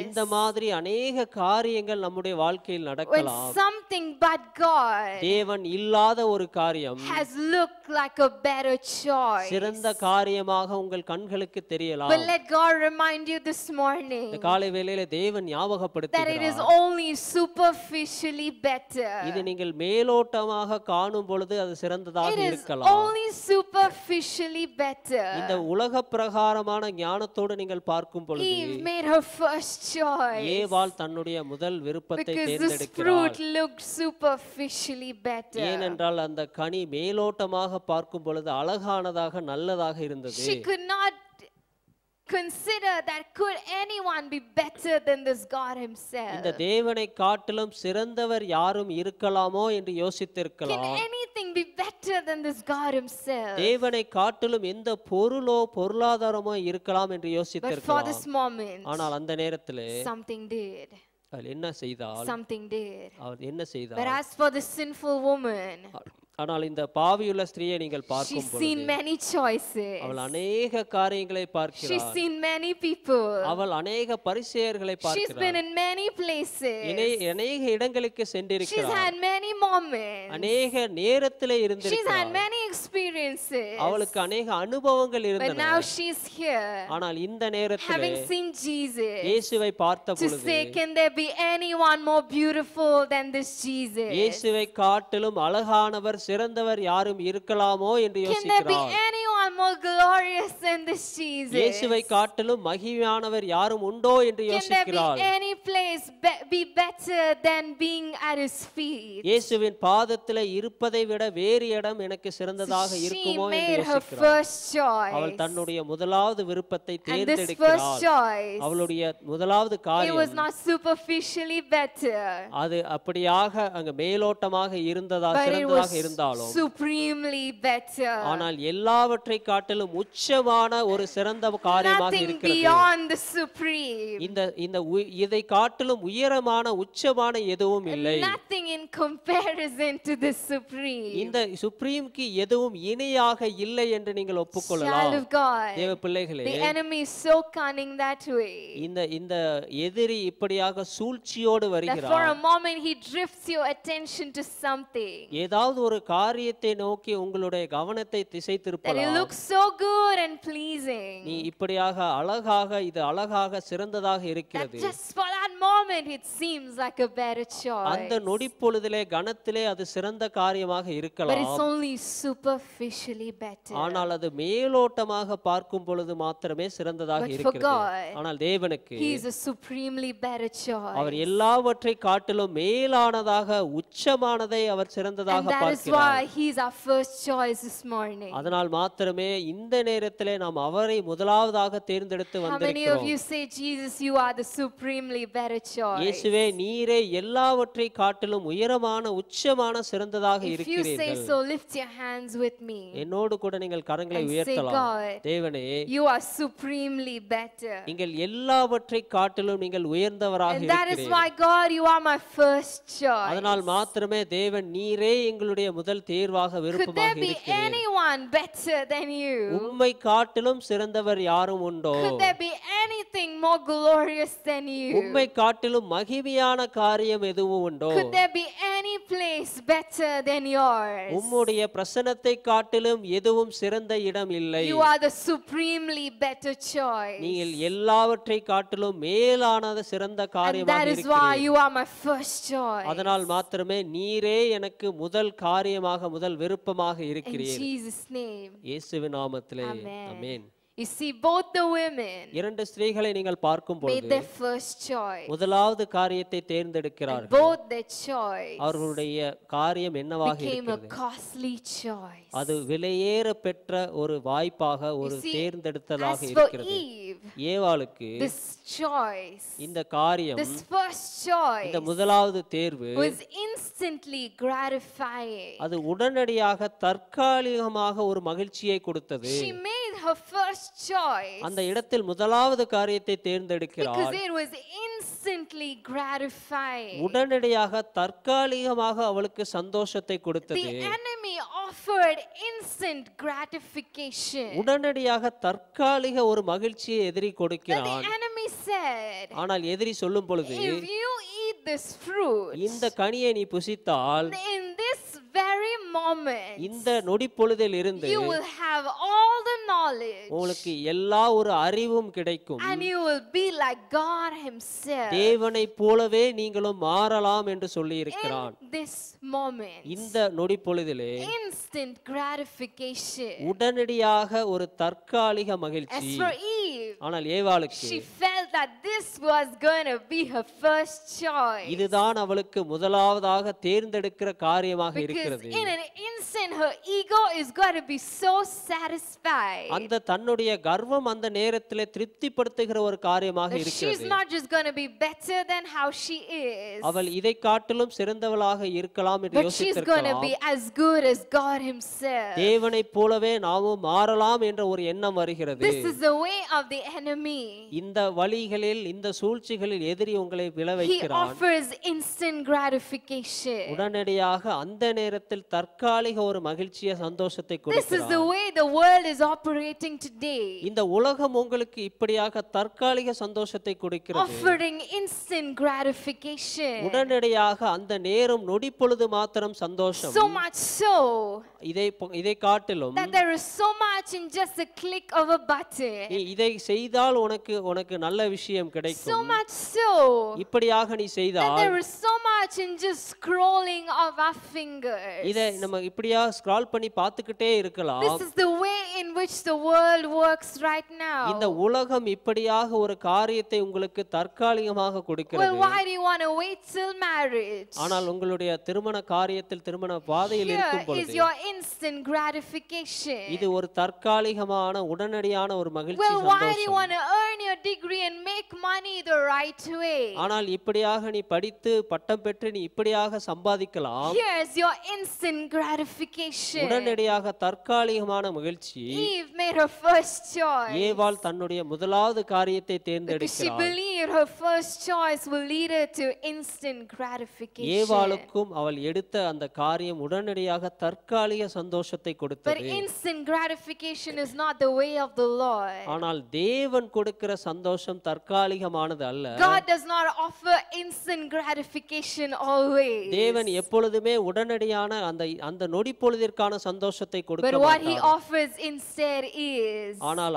இந்த this. மாதிரி அநேக காரியங்கள் நம்முடைய வாழ்க்கையில் When நடக்கலாம். something but God தேவன் இல்லாத ஒரு காரியம் has looked like a better choice. சிறந்த காரியமாக உங்கள் கண்களுக்கு தெரியலாம். But let God remind you this இந்த morning காலை வேளையில தேவன் that it is ஞாபகப்படுத்துகிறார். only superficially better. இது நீங்கள் மேலோட்டமாக காணும் பொழுது அது சிறந்ததாக It is இருக்கலாம். only superficially better. இந்த உலக பிரகாரமான ஞானத்தோடு நீங்கள் பார்க்கும் பொழுது Eve made her first choice ஏவாள் தன்னுடைய முதல் விருப்பத்தை because this தேர்ந்தெடுக்கிறாள். fruit looked superficially better. ஏனென்றால் அந்த கனி மேலோட்டமாக பார்க்கும் பொழுது அழகானதாக நல்லதாக இருந்தது. She could not consider that could anyone be better than this God இந்த himself. தேவனை காட்டிலும் சிறந்தவர் யாரும் இருக்கலாமோ என்று Can யோசித்திருக்கலாம். anything be better than this God himself? தேவனை காட்டிலும் எந்த பொருளோ பொருளாதாரமோ இருக்கலாம் என்று But for யோசித்திருக்கலாம். this moment, ஆனால் அந்த நேரத்திலே something did. அவள் என்ன செய்தாள்? Something did. அவள் என்ன But செய்தாள்? as for the sinful woman, ஆனால் இந்த பாவியுள்ள ஸ்திரியை நீங்கள் she's பார்க்கும் seen பொழுது many choices. அவள் அநேக காரியங்களை She's பார்க்கிறாள். seen many people. அவள் அநேக பரிசேயர்களை She's been பார்க்கிறாள். in many places. அநேக இடங்களுக்கு She's சென்றிருக்கிறாள். had many moments. அநேக நேரத்திலே She's had இருந்திருக்கிறாள். many experiences. அவளுக்கு அநேக அனுபவங்கள் But இருந்தன. now she's here, ஆனால் இந்த நேரத்திலே having seen Jesus, இயேசுவை பார்த்த to பொழுது say, can there be anyone more beautiful than this Jesus? இயேசுவை காட்டிலும் அழகானவர் சிறந்தவர் யாரும் இருக்கலாமோ என்று Can there be யோசிக்கிறார். anyone more glorious than this Jesus? இயேசுவை காட்டிலும் மகிமையானவர் யாரும் உண்டோ என்று Can there யோசிக்கிறாள். be any place be better than being at his feet? இயேசுவின் பாதத்திலே இருப்பதை விட வேறு இடம் எனக்கு சிறந்ததாக She இருக்குமோ என்று made her யோசிக்கிறாள். first அவள் choice. தன்னுடைய முதலாவது விருப்பத்தை And this first தேர்ந்தெடுக்கிறாள். choice, அவளுடைய முதலாவது it was காரியம் not superficially better, அது அப்படியாக அங்க மேலோட்டமாக இருந்ததா but it சிறந்ததாக was இருந்தாலும் supremely better. ஆனால் எல்லாவற்றை காட்டிலும் உச்சமான ஒரு சிறந்த காரியமாக nothing இருக்கிறது. beyond the supreme. இதை காட்டிலும் உயரமான உச்சமான எதுவும் இல்லை. Nothing in comparison to the supreme. இந்த சுப்ரீம்க்கு எதுவும் இணையாக இல்லை என்று நீங்கள் Child ஒப்புக்கொள்ளலாம். of God, தேவ பிள்ளைகளே, the enemy is so cunning that way இந்த எதிரி இப்படியாக சூழ்ச்சியோடு that for a வருகிறார். moment he drifts your attention to something ஏதாவது ஒரு காரியத்தை நோக்கி உங்களுடைய கவனத்தை திசை that it திருப்பலாம். looks so good and pleasing நீ இப்படியாக அழகாக இது அழகாக சிறந்ததாக that இருக்கிறது. just for that moment it seems like a better அந்த choice, நொடிப்பொழுதிலே கணத்திலே அது சிறந்த காரியமாக but it's இருக்கலாம். only superficially better. ஆனால் அது மேலோட்டமாக பார்க்கும் பொழுது மாத்திரமே சிறந்ததாக But for இருக்கிறது. God, ஆனால் தேவனுக்கு He is a supremely better our choice. எல்லாவற்றை காட்டிலும் மேலானதாக உச்சமானதை அவர் And சிறந்ததாக that is பார்க்கிறார். why He is our first choice this morning. அதனால் மாத்திரமே இந்த நேரத்திலே நாம் அவரை முதலாவதாக தேர்ந்தெடுத்து How many of வந்திருக்கிறோம். you say, Jesus, you are the supremely better choice? இயேசுவே நீரே எல்லாவற்றை காட்டிலும் உயரமான உச்சமான சிறந்ததாக If you say இருக்கிறீர்கள். so, lift your hands with me என்னோடு கூட நீங்கள் கரங்களை and say, உயர்த்தலாம். God, தேவனே, you are supremely better. நீங்கள் எல்லாவற்றை காட்டிலும் நீங்கள் உயர்ந்தவராக And that is இருக்கிறீர்கள். why, God, you are my first choice. அதனால் மாத்திரமே தேவன் நீரே எங்களுடைய முதல் தேர்வாக Could there விருப்பமாக be இருக்கிறீர். anyone better than you? உம்மை காட்டிலும் சிறந்தவர் யாரும் உண்டோ? Could there be anything more glorious than you? உம்மை காட்டிலும் மகிமையான காரியம் எதுவும் உண்டோ? Could there be any place better than yours? உம்முடைய பிரசன்னத்தை காட்டிலும் எதுவும் சிறந்த இடம் இல்லை. You are the supremely better choice. நீங்கள் எல்லாவற்றை காட்டிலும் மேலானது சிறந்த And காரியமாக that is why இருக்கிறீர். you are my first choice. அதனால் மாத்திரமே நீரே எனக்கு முதல் காரியமாக முதல் விருப்பமாக In இருக்கிறீர். Jesus' name. இயேசுவின் நாமத்திலே Amen. Amen. You see, both the women இரண்டு ஸ்திரீகளை நீங்கள் பார்க்கும் made பொழுது their first choice. முதலாவது காரியத்தை And தேர்ந்தெடுக்கிறார்கள். both their choice அவர்களுடைய காரியம் என்னவாக became a இருக்கிறது? costly choice. அது விலையேற பெற்ற ஒரு வாய்ப்பாக ஒரு You see, தேர்ந்தெடுத்ததாக as for இருக்கிறது. Eve, ஏவாளுக்கு this choice, இந்த காரியம், this first choice இந்த முதலாவது தேர்வு was instantly gratifying. அது உடனடியாக தற்காலிகமாக ஒரு மகிழ்ச்சியை கொடுத்தது. She made her first choice அந்த இடத்தில் முதலாவது காரியத்தை because தேர்ந்தெடுக்கிறார். it was instantly gratifying. உடனடியாக தற்காலிகமாக அவளுக்கு சந்தோஷத்தை கொடுத்தது. The enemy offered instant gratification. உடனடியாக தற்காலிக ஒரு மகிழ்ச்சியை எதிரி But the கொடுக்கிறான். enemy said, ஆனால் எதிரி சொல்லும் பொழுது, if you eat this fruit, இந்த கனியை நீ புசித்தால் in this very moment, இந்த நொடிப்பொழுதில் இருந்து you will have all the knowledge உங்களுக்கு எல்லா ஒரு அறிவும் கிடைக்கும். and you will be like God Himself. தேவனைப் போலவே நீங்களும் மாறலாம் என்று சொல்லி இருக்கிறான். In this moment, இந்த நொடிப்பொழுதிலே instant gratification. உடனடியாக ஒரு தற்காலிக As மகிழ்ச்சி. for Eve, ஆனால் ஏவாளுக்கு she felt that this was going to be her first choice. இதுதான் அவளுக்கு முதலாவதாக தேர்ந்தெடுக்கிற காரியமாக Because இருக்கிறது. in an instant, her ego is going to be so satisfied அந்த தன்னுடைய கர்வம் அந்த நேரத்திலே திருப்திப்படுத்துகிற ஒரு காரியமாக that she's இருக்கிறது. not just going to be better than how she is, அவள் இதை காட்டிலும் சிறந்தவளாக இருக்கலாம் என்று but she's going to யோசித்திருக்கலாம். be as good as God Himself. தேவனைப் போலவே நாமும் மாறலாம் என்ற ஒரு எண்ணம் வருகிறது. This is the way of the enemy. இந்த வழிகளில் இந்த சூழ்ச்சிகளில் எதிரி உங்களை விழ He வைக்கிறான். offers instant gratification. உடனடியாக அந்த நேரத்தில் தற்காலிக ஒரு மகிழ்ச்சிய சந்தோஷத்தை This is the கொடுக்கிறான். way the world is operating today, இந்த உலகம் உங்களுக்கு இப்படியாக தற்காலிக சந்தோஷத்தை கொடுக்கிறது. offering instant gratification. உடனடியாக அந்த நேரம் நொடிப்பொழுது மாத்திரம் சந்தோஷம். So much so இதை காட்டிலும் that there is so much in just a click of a button. நீ இதை செய்தால் உனக்கு நல்ல விஷயம் So கிடைக்கும். much so இப்படியாக நீ that செய்தால் there is so much in just scrolling of our fingers. இதை நம்ம இப்படியா ஸ்க்ரால் பண்ணி பார்த்துக்கிட்டே இருக்கலாம். This is the way in which the world works right இந்த now. உலகம் இப்படியாக ஒரு காரியத்தை உங்களுக்கு தற்காலிகமாக Well, கொடுக்கிறது. why do you want to wait till marriage? ஆனால் உங்களுடைய திருமண காரியத்தில் திருமண பாதையில் Here இருக்கும் is பொழுது your instant gratification. இது ஒரு தற்காலிகமான உடனடியான ஒரு மகிழ்ச்சி Well, why do you சந்தோஷம். want to earn your degree and make money money the right way. ஆனால் இப்படியாக நீ படித்து பட்டம் பெற்று நீ இப்படியாக சம்பாதிக்கலாம். Here's your instant gratification. உடனடியாக தற்காலிகமான மகிழ்ச்சி. Eve made her first choice. ஏவாள் தன்னுடைய முதலாவது காரியத்தை Because she தேர்ந்தெடுக்கிறாள். believed her first choice will lead her to instant gratification. ஏவாளுக்கும் அவள் எடுத்த அந்த காரியம் உடனடியாக தற்காலிக சந்தோஷத்தை But கொடுத்தது. instant gratification is not the way of the Lord. ஆனால் தேவன் கொடுக்கிற சந்தோஷம் தற்காலிகமானது அல்ல. God does not offer instant gratification always. தேவன் எப்பொழுதுமே உடனடியான அந்த நொடி பொழுதிற்கான சந்தோஷத்தை கொடுக்க But what he மாட்டார். offers instead is ஆனால்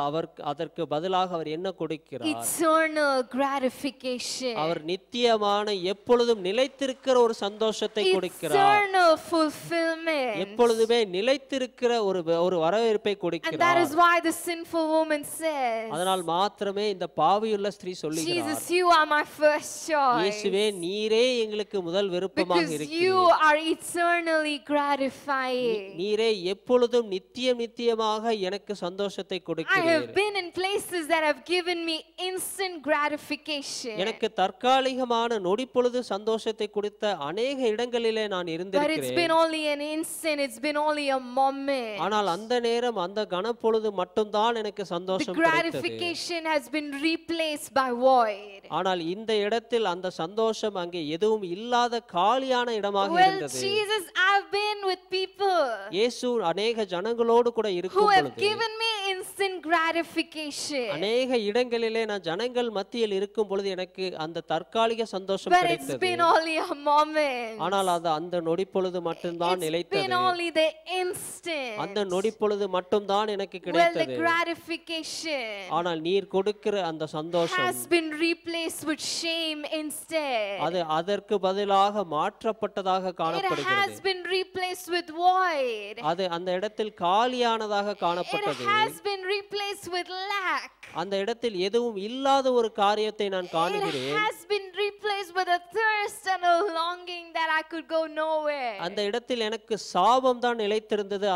அதற்கு பதிலாக அவர் என்ன கொடுக்கிறார்? eternal gratification. அவர் நித்தியமான எப்பொழுதும் நிலைத்திருக்கிற ஒரு சந்தோஷத்தை கொடுக்கிறார். Eternal fulfillment. எப்பொழுதுமே நிலைத்திருக்கிற ஒரு வரவேற்பை And that கொடுக்கிறார். is why the sinful woman says, அதனால் மாத்திரமே இந்த பாவியுள்ள ஸ்திரீ சொல்லுகிறார், Jesus, you are my first choice. இயேசுவே நீரே எங்களுக்கு முதல் விருப்பமாக Because you இருக்கிறீர். are eternally gratifying. நீரே எப்பொழுதும் நித்தியமாக எனக்கு சந்தோஷத்தை I கொடுக்கிறீர். have been in places that have given me instant gratification. எனக்கு தற்காலிகமான நொடி பொழுது சந்தோஷத்தை கொடுத்த அநேக இடங்களிலே நான் But it's இருந்திருக்கிறேன். been only an instant, it's been only a moment. ஆனால் அந்த நேரம் அந்த கணப்பொழுது மட்டும்தான் எனக்கு The சந்தோஷம் கிடைத்தது. gratification has been replaced by void. ஆனால் இந்த இடத்தில் அந்த சந்தோஷம் அங்கே எதுவும் இல்லாத காலியான இடமாக Well, இருந்தது. Jesus, I've been with people இயேசு அநேக ஜனங்களோடு கூட who இருக்கும் have பொழுது given me instant gratification. அநேக இடங்களிலே நான் ஜனங்கள் மத்தியில் இருக்கும் பொழுது எனக்கு அந்த தற்காலிக சந்தோஷம் But it's கிடைத்தது. been only a moment. ஆனால் அது அந்த நொடி பொழுது மட்டும்தான் It's been நிலைத்தது. only the instant. அந்த நொடி பொழுது மட்டும்தான் எனக்கு Well, the கிடைத்தது. gratification ஆனால் நீர் கொடுக்கிற அந்த சந்தோஷம் has been replaced with shame instead. அது அதற்கு பதிலாக மாற்றப்பட்டதாக It காணப்படுகிறது. has been replaced with void. அது அந்த இடத்தில் காலியானதாக It காணப்பட்டது. has been replaced with lack. அந்த இடத்தில் எதுவும் இல்லாத ஒரு காரியத்தை நான் It காணுகிறேன். has been replaced with a thirst and a longing that I could go nowhere. அந்த இடத்தில் எனக்கு சாபம் தான் நிலைத்திருந்தது.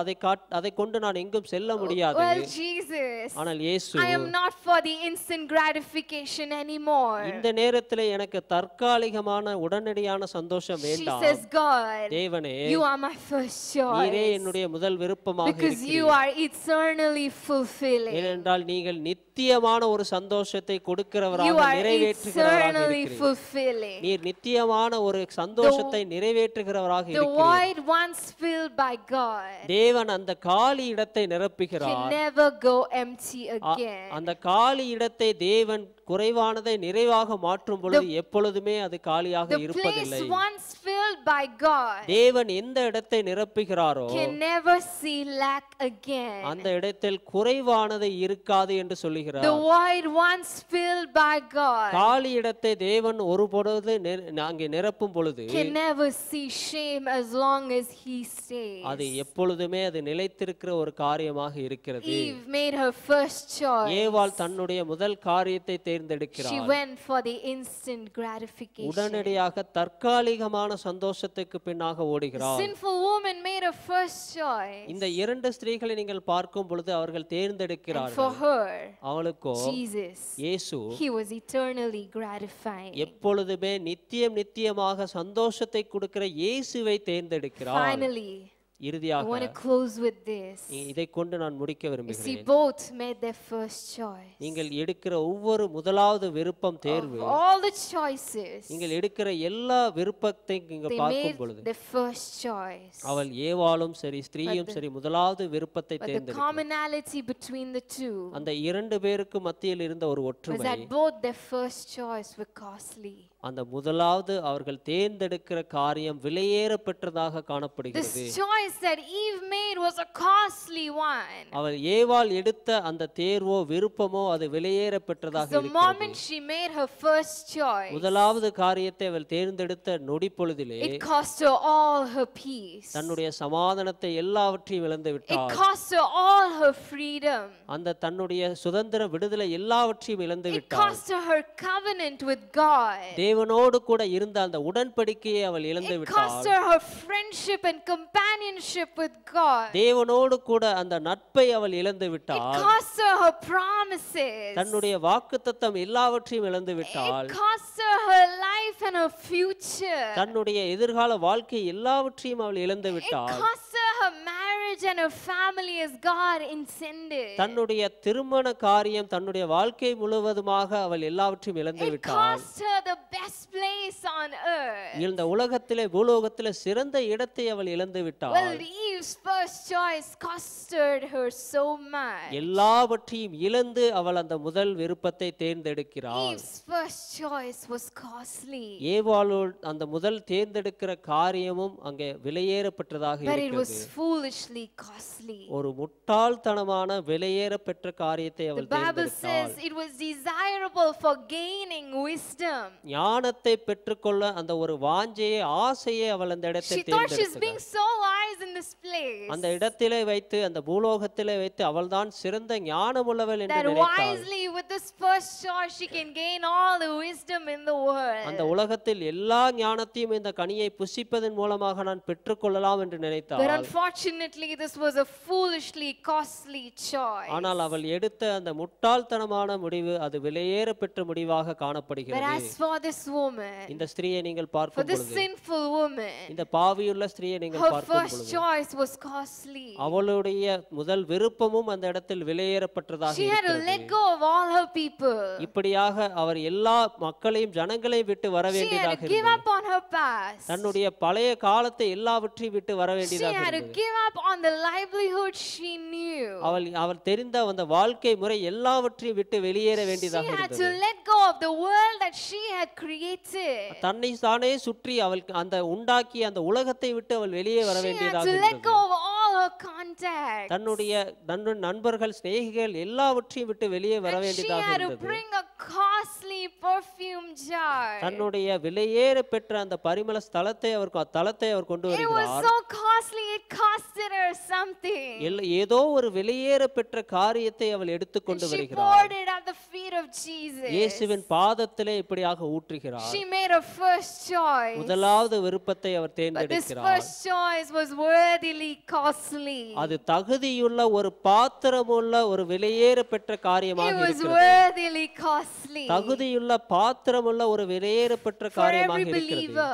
அதை கொண்டு நான் எங்கும் செல்ல முடியாது. Well, Jesus, ஆனால் இயேசு I am not for the instant gratification anymore. இந்த நேரத்தில் எனக்கு தற்காலிகமான உடனடியான சந்தோஷம் She வேண்டாம். says, God, தேவனே you are my first நீரே choice. என்னுடைய முதல் விருப்பமாக Because you இருக்கிறீர். are eternally fulfilling. ஏனென்றால் நீங்கள் நித்தியமான ஒரு சந்தோஷத்தை You கொடுக்கிறவராக are நிறைவேற்றுகிறவராக eternally இருக்கிறீர். fulfilling. நீர் நித்தியமான ஒரு சந்தோஷத்தை நிறைவேற்றுகிறவராக The இருக்கிறீர். void once filled by God தேவன் அந்த காலி இடத்தை can நிரப்புகிறார். never go empty again. அந்த காலி இடத்தை தேவன் குறைவானதை நிறைவாக மாற்றும் பொழுது எப்பொழுதுமே அது காலியாக The இருப்பதில்லை. place once filled by God தேவன் எந்த இடத்தை நிரப்புகிறாரோ can never see lack again. அந்த இடத்தில் குறைவானது இருக்காது என்று சொல்லுகிறார். The void once filled by God காலி இடத்தை தேவன் ஒருபொழுது அங்கே நிரப்பும் பொழுது can never see shame as long as he stays. அது எப்பொழுதுமே அது நிலைத்திருக்கிற ஒரு காரியமாக இருக்கிறது. Eve made her first choice. ஏவாள் தன்னுடைய முதல் காரியத்தை She தேர்ந்தெடுக்கிறார். went for the instant gratification. உடனடியாக தற்காலிகமான சந்தோஷத்துக்கு பின்னாக The ஓடுகிறார். sinful woman made her first choice. இந்த இரண்டு ஸ்திரீகளை நீங்கள் பார்க்கும் பொழுது அவர்கள் And for தேர்ந்தெடுக்கிறார்கள். her, அவளுக்கோ Jesus, இயேசு he was eternally gratifying. எப்பொழுதுமே நித்தியமாக சந்தோஷத்தை கொடுக்கிற இயேசுவை தேர்ந்தெடுக்கிறார். Finally, I இறுதியாக want to close with this. இதை கொண்டு நான் முடிக்க You see, விரும்புகிறேன். both made their first choice. நீங்கள் எடுக்கிற ஒவ்வொரு முதலாவது விருப்பம் தேர்வு, Of all the choices, நீங்கள் எடுக்கிற எல்லா விருப்பத்தையும் இங்க they பார்க்கும் made பொழுது their first choice. அவள் ஏவாளும் சரி ஸ்திரீயும் சரி முதலாவது விருப்பத்தை But the தேர்ந்தெடுக்கிறார். commonality between the two அந்த இரண்டு பேருக்கு மத்தியில் இருந்த ஒரு was ஒற்றுமை, that both their first choice were costly. அந்த முதலாவது அவர்கள் தேர்ந்தெடுக்கிற காரியம் விலையேற பெற்றதாக காணப்படுகிறது. This choice that Eve made was a costly one. அவள் ஏவாள் எடுத்த அந்த தேர்வோ விருப்பமோ அது விலையேற பெற்றதாக The இருக்கிறது. moment she made her first choice, முதலாவது காரியத்தை அவள் தேர்ந்தெடுத்த நொடி பொழுதிலே it cost her all her peace. தன்னுடைய சமாதானத்தை எல்லாவற்றையும் இழந்து It விட்டாள். cost her all her freedom. அந்த தன்னுடைய சுதந்திர விடுதலை எல்லாவற்றையும் இழந்து It விட்டாள். cost her her covenant with God. தேவனோடு கூட இருந்த அந்த உடன்படிக்கையை அவள் இழந்து It விட்டாள். cost her her friendship and companionship relationship with God. தேவனோடு கூட அந்த நட்பை அவள் இழந்து It விட்டாள். cost her her promises. தன்னுடைய வாக்குத்தத்தம் எல்லாவற்றையும் இழந்து விட்டாள். It cost her her life and her future. தன்னுடைய எதிர்கால வாழ்க்கை எல்லாவற்றையும் அவள் இழந்து It விட்டாள். cost her her marriage and her family as God intended. தன்னுடைய திருமண காரியம் தன்னுடைய வாழ்க்கை முழுவதுமாக அவள் எல்லாவற்றையும் இழந்து It விட்டாள். cost her the best place on earth. இந்த உலகத்திலே பூலோகத்திலே சிறந்த இடத்தை அவள் இழந்து விட்டாள். Well, Eve's first choice costed her so much. எல்லாவற்றையும் இழந்து அவள் அந்த முதல் விருப்பத்தை தேர்ந்தெடுக்கிறாள். Eve's first choice was costly. ஏவாளோடு அந்த முதல் தேர்ந்தெடுக்கிற காரியமும் அங்கே விலையேறப்பட்டதாக But it was இருக்கிறது. foolishly costly. ஒரு முட்டாள்தனமான விலையேறப்பெற்ற காரியத்தை The அவள் Bible தேர்ந்தெடுத்தாள். says it was desirable for gaining wisdom. ஞானத்தை பெற்றுக்கொள்ள அந்த ஒரு வாஞ்சையை ஆசையை அவள் அந்த இடத்தை She thought she's being தேர்ந்தெடுத்தாள். so wise in this place. அந்த இடத்திலே வைத்து அந்த பூலோகத்திலே வைத்து அவள்தான் சிறந்த ஞானமுள்ளவள் என்று That நினைத்தாள். wisely with this first choice she can gain all the wisdom in the அந்த world. உலகத்தில் எல்லா ஞானத்தையும் இந்த கனியை புசிப்பதன் மூலமாக நான் பெற்றுக்கொள்ளலாம் என்று But நினைத்தாள். unfortunately this was a foolishly costly choice. ஆனால் அவள் எடுத்த அந்த முட்டாள்தனமான முடிவு அது விலையேற பெற்ற முடிவாக But காணப்படுகிறது. as for this woman, இந்த ஸ்திரியை நீங்கள் for பார்க்கும் this பொழுது sinful woman, இந்த பாவியுள்ள ஸ்திரியை நீங்கள் her பார்க்கும் first பொழுது choice was costly. அவளுடைய முதல் விருப்பமும் அந்த இடத்தில் விலையேறப்பட்டதாக She had to இருக்கிறது. let go of all her people. இப்படியாக அவர் எல்லா மக்களையும் ஜனங்களையும் விட்டு வர She had வேண்டியதாக to give இருந்தது. up on her past. தன்னுடைய பழைய காலத்தை எல்லாவற்றையும் விட்டு வர She வேண்டியதாக had to இருந்தது. give up on the livelihood she knew. அவள் தெரிந்த அந்த வாழ்க்கை முறை எல்லாவற்றையும் விட்டு வெளியேற She வேண்டியதாக had to இருந்தது. let go of the world that she had created. தன்னை தானே சுற்றி அவள் அந்த உண்டாக்கி அந்த உலகத்தை விட்டு அவள் வெளியே வர She had வேண்டியதாக to let இருந்தது. go of all her contacts. தன்னுடைய நண்பர்கள் சிநேகிகள் எல்லாவற்றையும் விட்டு வெளியே வர And she வேண்டியதாக had to இருந்தது. bring a costly perfume jar. தன்னுடைய விலையேற பெற்ற அந்த பரிமள தலத்தை அவர் கொண்டு It was வருகிறார். so costly, it costed her something. ஏதோ ஒரு விலையேற பெற்ற காரியத்தை அவள் And எடுத்துக்கொண்டு she வருகிறார். poured it at the feet of Jesus. இயேசுவின் பாதத்திலே இப்படியாக ஊற்றுகிறார். She made her first choice. முதலாவது விருப்பத்தை அவர் But this தேர்ந்தெடுக்கிறார். first choice was worthily costly. அது தகுதியுள்ள ஒரு பாத்திரமுள்ள ஒரு விலையேற பெற்ற காரியமாக It was இருக்கிறது. worthily costly தகுதியுள்ள பாத்திரமுள்ள ஒரு விலையேற பெற்ற for காரியமாக every இருக்கிறது. believer,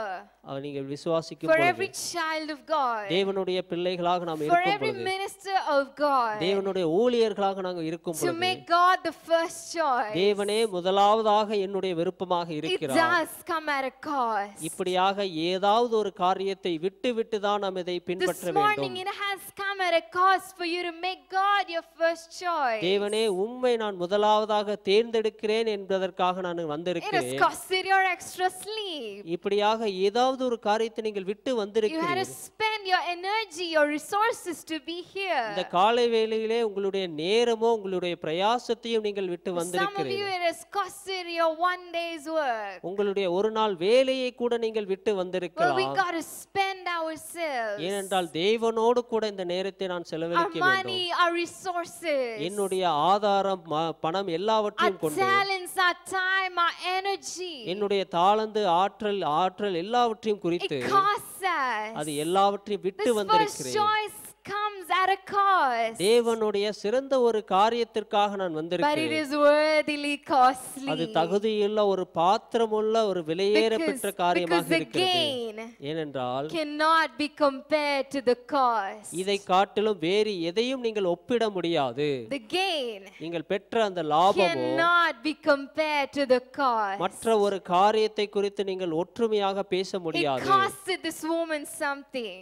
நீங்கள் விசுவாசிக்கும் for பொழுது every child of God, தேவனுடைய பிள்ளைகளாக நாம் for இருக்கும் every பொழுது minister of God, தேவனுடைய ஊழியர்களாக நாங்கள் இருக்கும் to பொழுது make God the first choice. தேவனே முதலாவதாக என்னுடைய விருப்பமாக It இருக்கிறார். does come at a cost. இப்படியாக ஏதாவது ஒரு காரியத்தை விட்டு விட்டு தான் நாம் இதை This பின்பற்ற morning வேண்டும். it has come at a cost for you to make God your first choice. தேவனே உம்மை நான் முதலாவதாக தேர்ந்தெடுக்கிறேன் என்பதற்காக நான் It has வந்திருக்கிறேன். costed your extra sleep. இப்படியாக ஏதாவது ஒரு காரியத்தை நீங்கள் விட்டு You had to வந்திருக்கிறீர்கள். spend your energy, your resources to be here. இந்த காலை வேளையிலே உங்களுடைய நேரமோ உங்களுடைய பிரயாசத்தையும் நீங்கள் விட்டு For some of you, வந்திருக்கிறீர்கள். it has costed your one day's work. உங்களுடைய ஒரு நாள் வேலையை கூட நீங்கள் விட்டு Well, we வந்திருக்கலாம். got to spend ourselves, ஏனென்றால் தேவனோடு கூட இந்த நேரத்தை நான் our செலவழிக்க வேண்டும். money, our resources, என்னுடைய ஆதாரம் பணம் our எல்லாவற்றையும் கொண்டு talents, our time, our energy. என்னுடைய தாளந்து ஆற்றல் எல்லாவற்றையும் குறித்து It costs us. அது எல்லாவற்றையும் விட்டு This first வந்திருக்கிறேன். choice comes at a cost, தேவனுடைய சிறந்த ஒரு காரியத்திற்காக நான் but it வந்திருக்கிறேன். is worthily costly. அது தகுதியுள்ள ஒரு பாத்திரமுள்ள ஒரு விலையேற பெற்ற Because காரியமாக the இருக்கிறது. gain ஏனென்றால் cannot be compared to the cost. இதை காட்டிலும் வேறு எதையும் நீங்கள் ஒப்பிட முடியாது. The gain நீங்கள் பெற்ற அந்த லாபமோ cannot be compared to the cost. மற்ற ஒரு காரியத்தை குறித்து நீங்கள் ஒற்றுமையாக பேச It முடியாது. costed this woman something,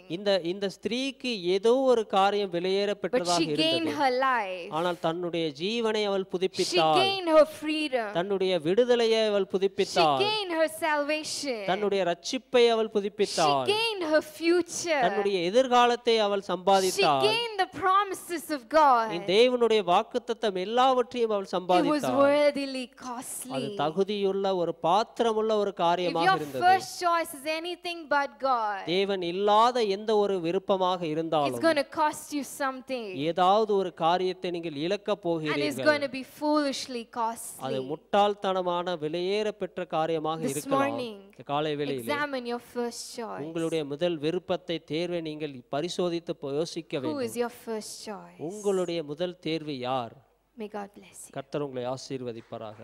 இந்த ஸ்திரீக்கு ஏதோ ஒரு காரியம் விலையேற but பெற்றதாக she gained இருந்தது. her life. ஆனால் தன்னுடைய ஜீவனை அவள் She புதுப்பித்தாள். gained her freedom. தன்னுடைய விடுதலையை அவள் She புதுப்பித்தாள். gained her salvation. தன்னுடைய ரட்சிப்பை அவள் She புதுப்பித்தாள். gained her future. தன்னுடைய எதிர்காலத்தை அவள் She சம்பாதித்தாள். gained the promises of God. தேவனுடைய வாக்குத்தத்தம் எல்லாவற்றையும் அவள் It was சம்பாதித்தாள். worthily அது costly. தகுதியுள்ள ஒரு பாத்திரமுள்ள ஒரு If காரியமாக your இருந்தது. first choice is anything but God. தேவன் இல்லாத எந்த ஒரு விருப்பமாக It's இருந்தாலும் going to cost you something. ஏதாவது ஒரு காரியத்தை நீங்கள் இழக்க And it's போகிறீர்கள். going to be foolishly அது costly. முட்டாள்தனமான விலையேற பெற்ற காரியமாக This இருக்கலாம். morning, இந்த காலை வேளையிலே examine your first choice. உங்களுடைய முதல் விருப்பத்தை தேர்வை நீங்கள் பரிசோதித்து யோசிக்க Who is வேண்டும். your first choice? உங்களுடைய முதல் தேர்வு யார்? May God bless you. கர்த்தர் உங்களை ஆசீர்வதிப்பாராக.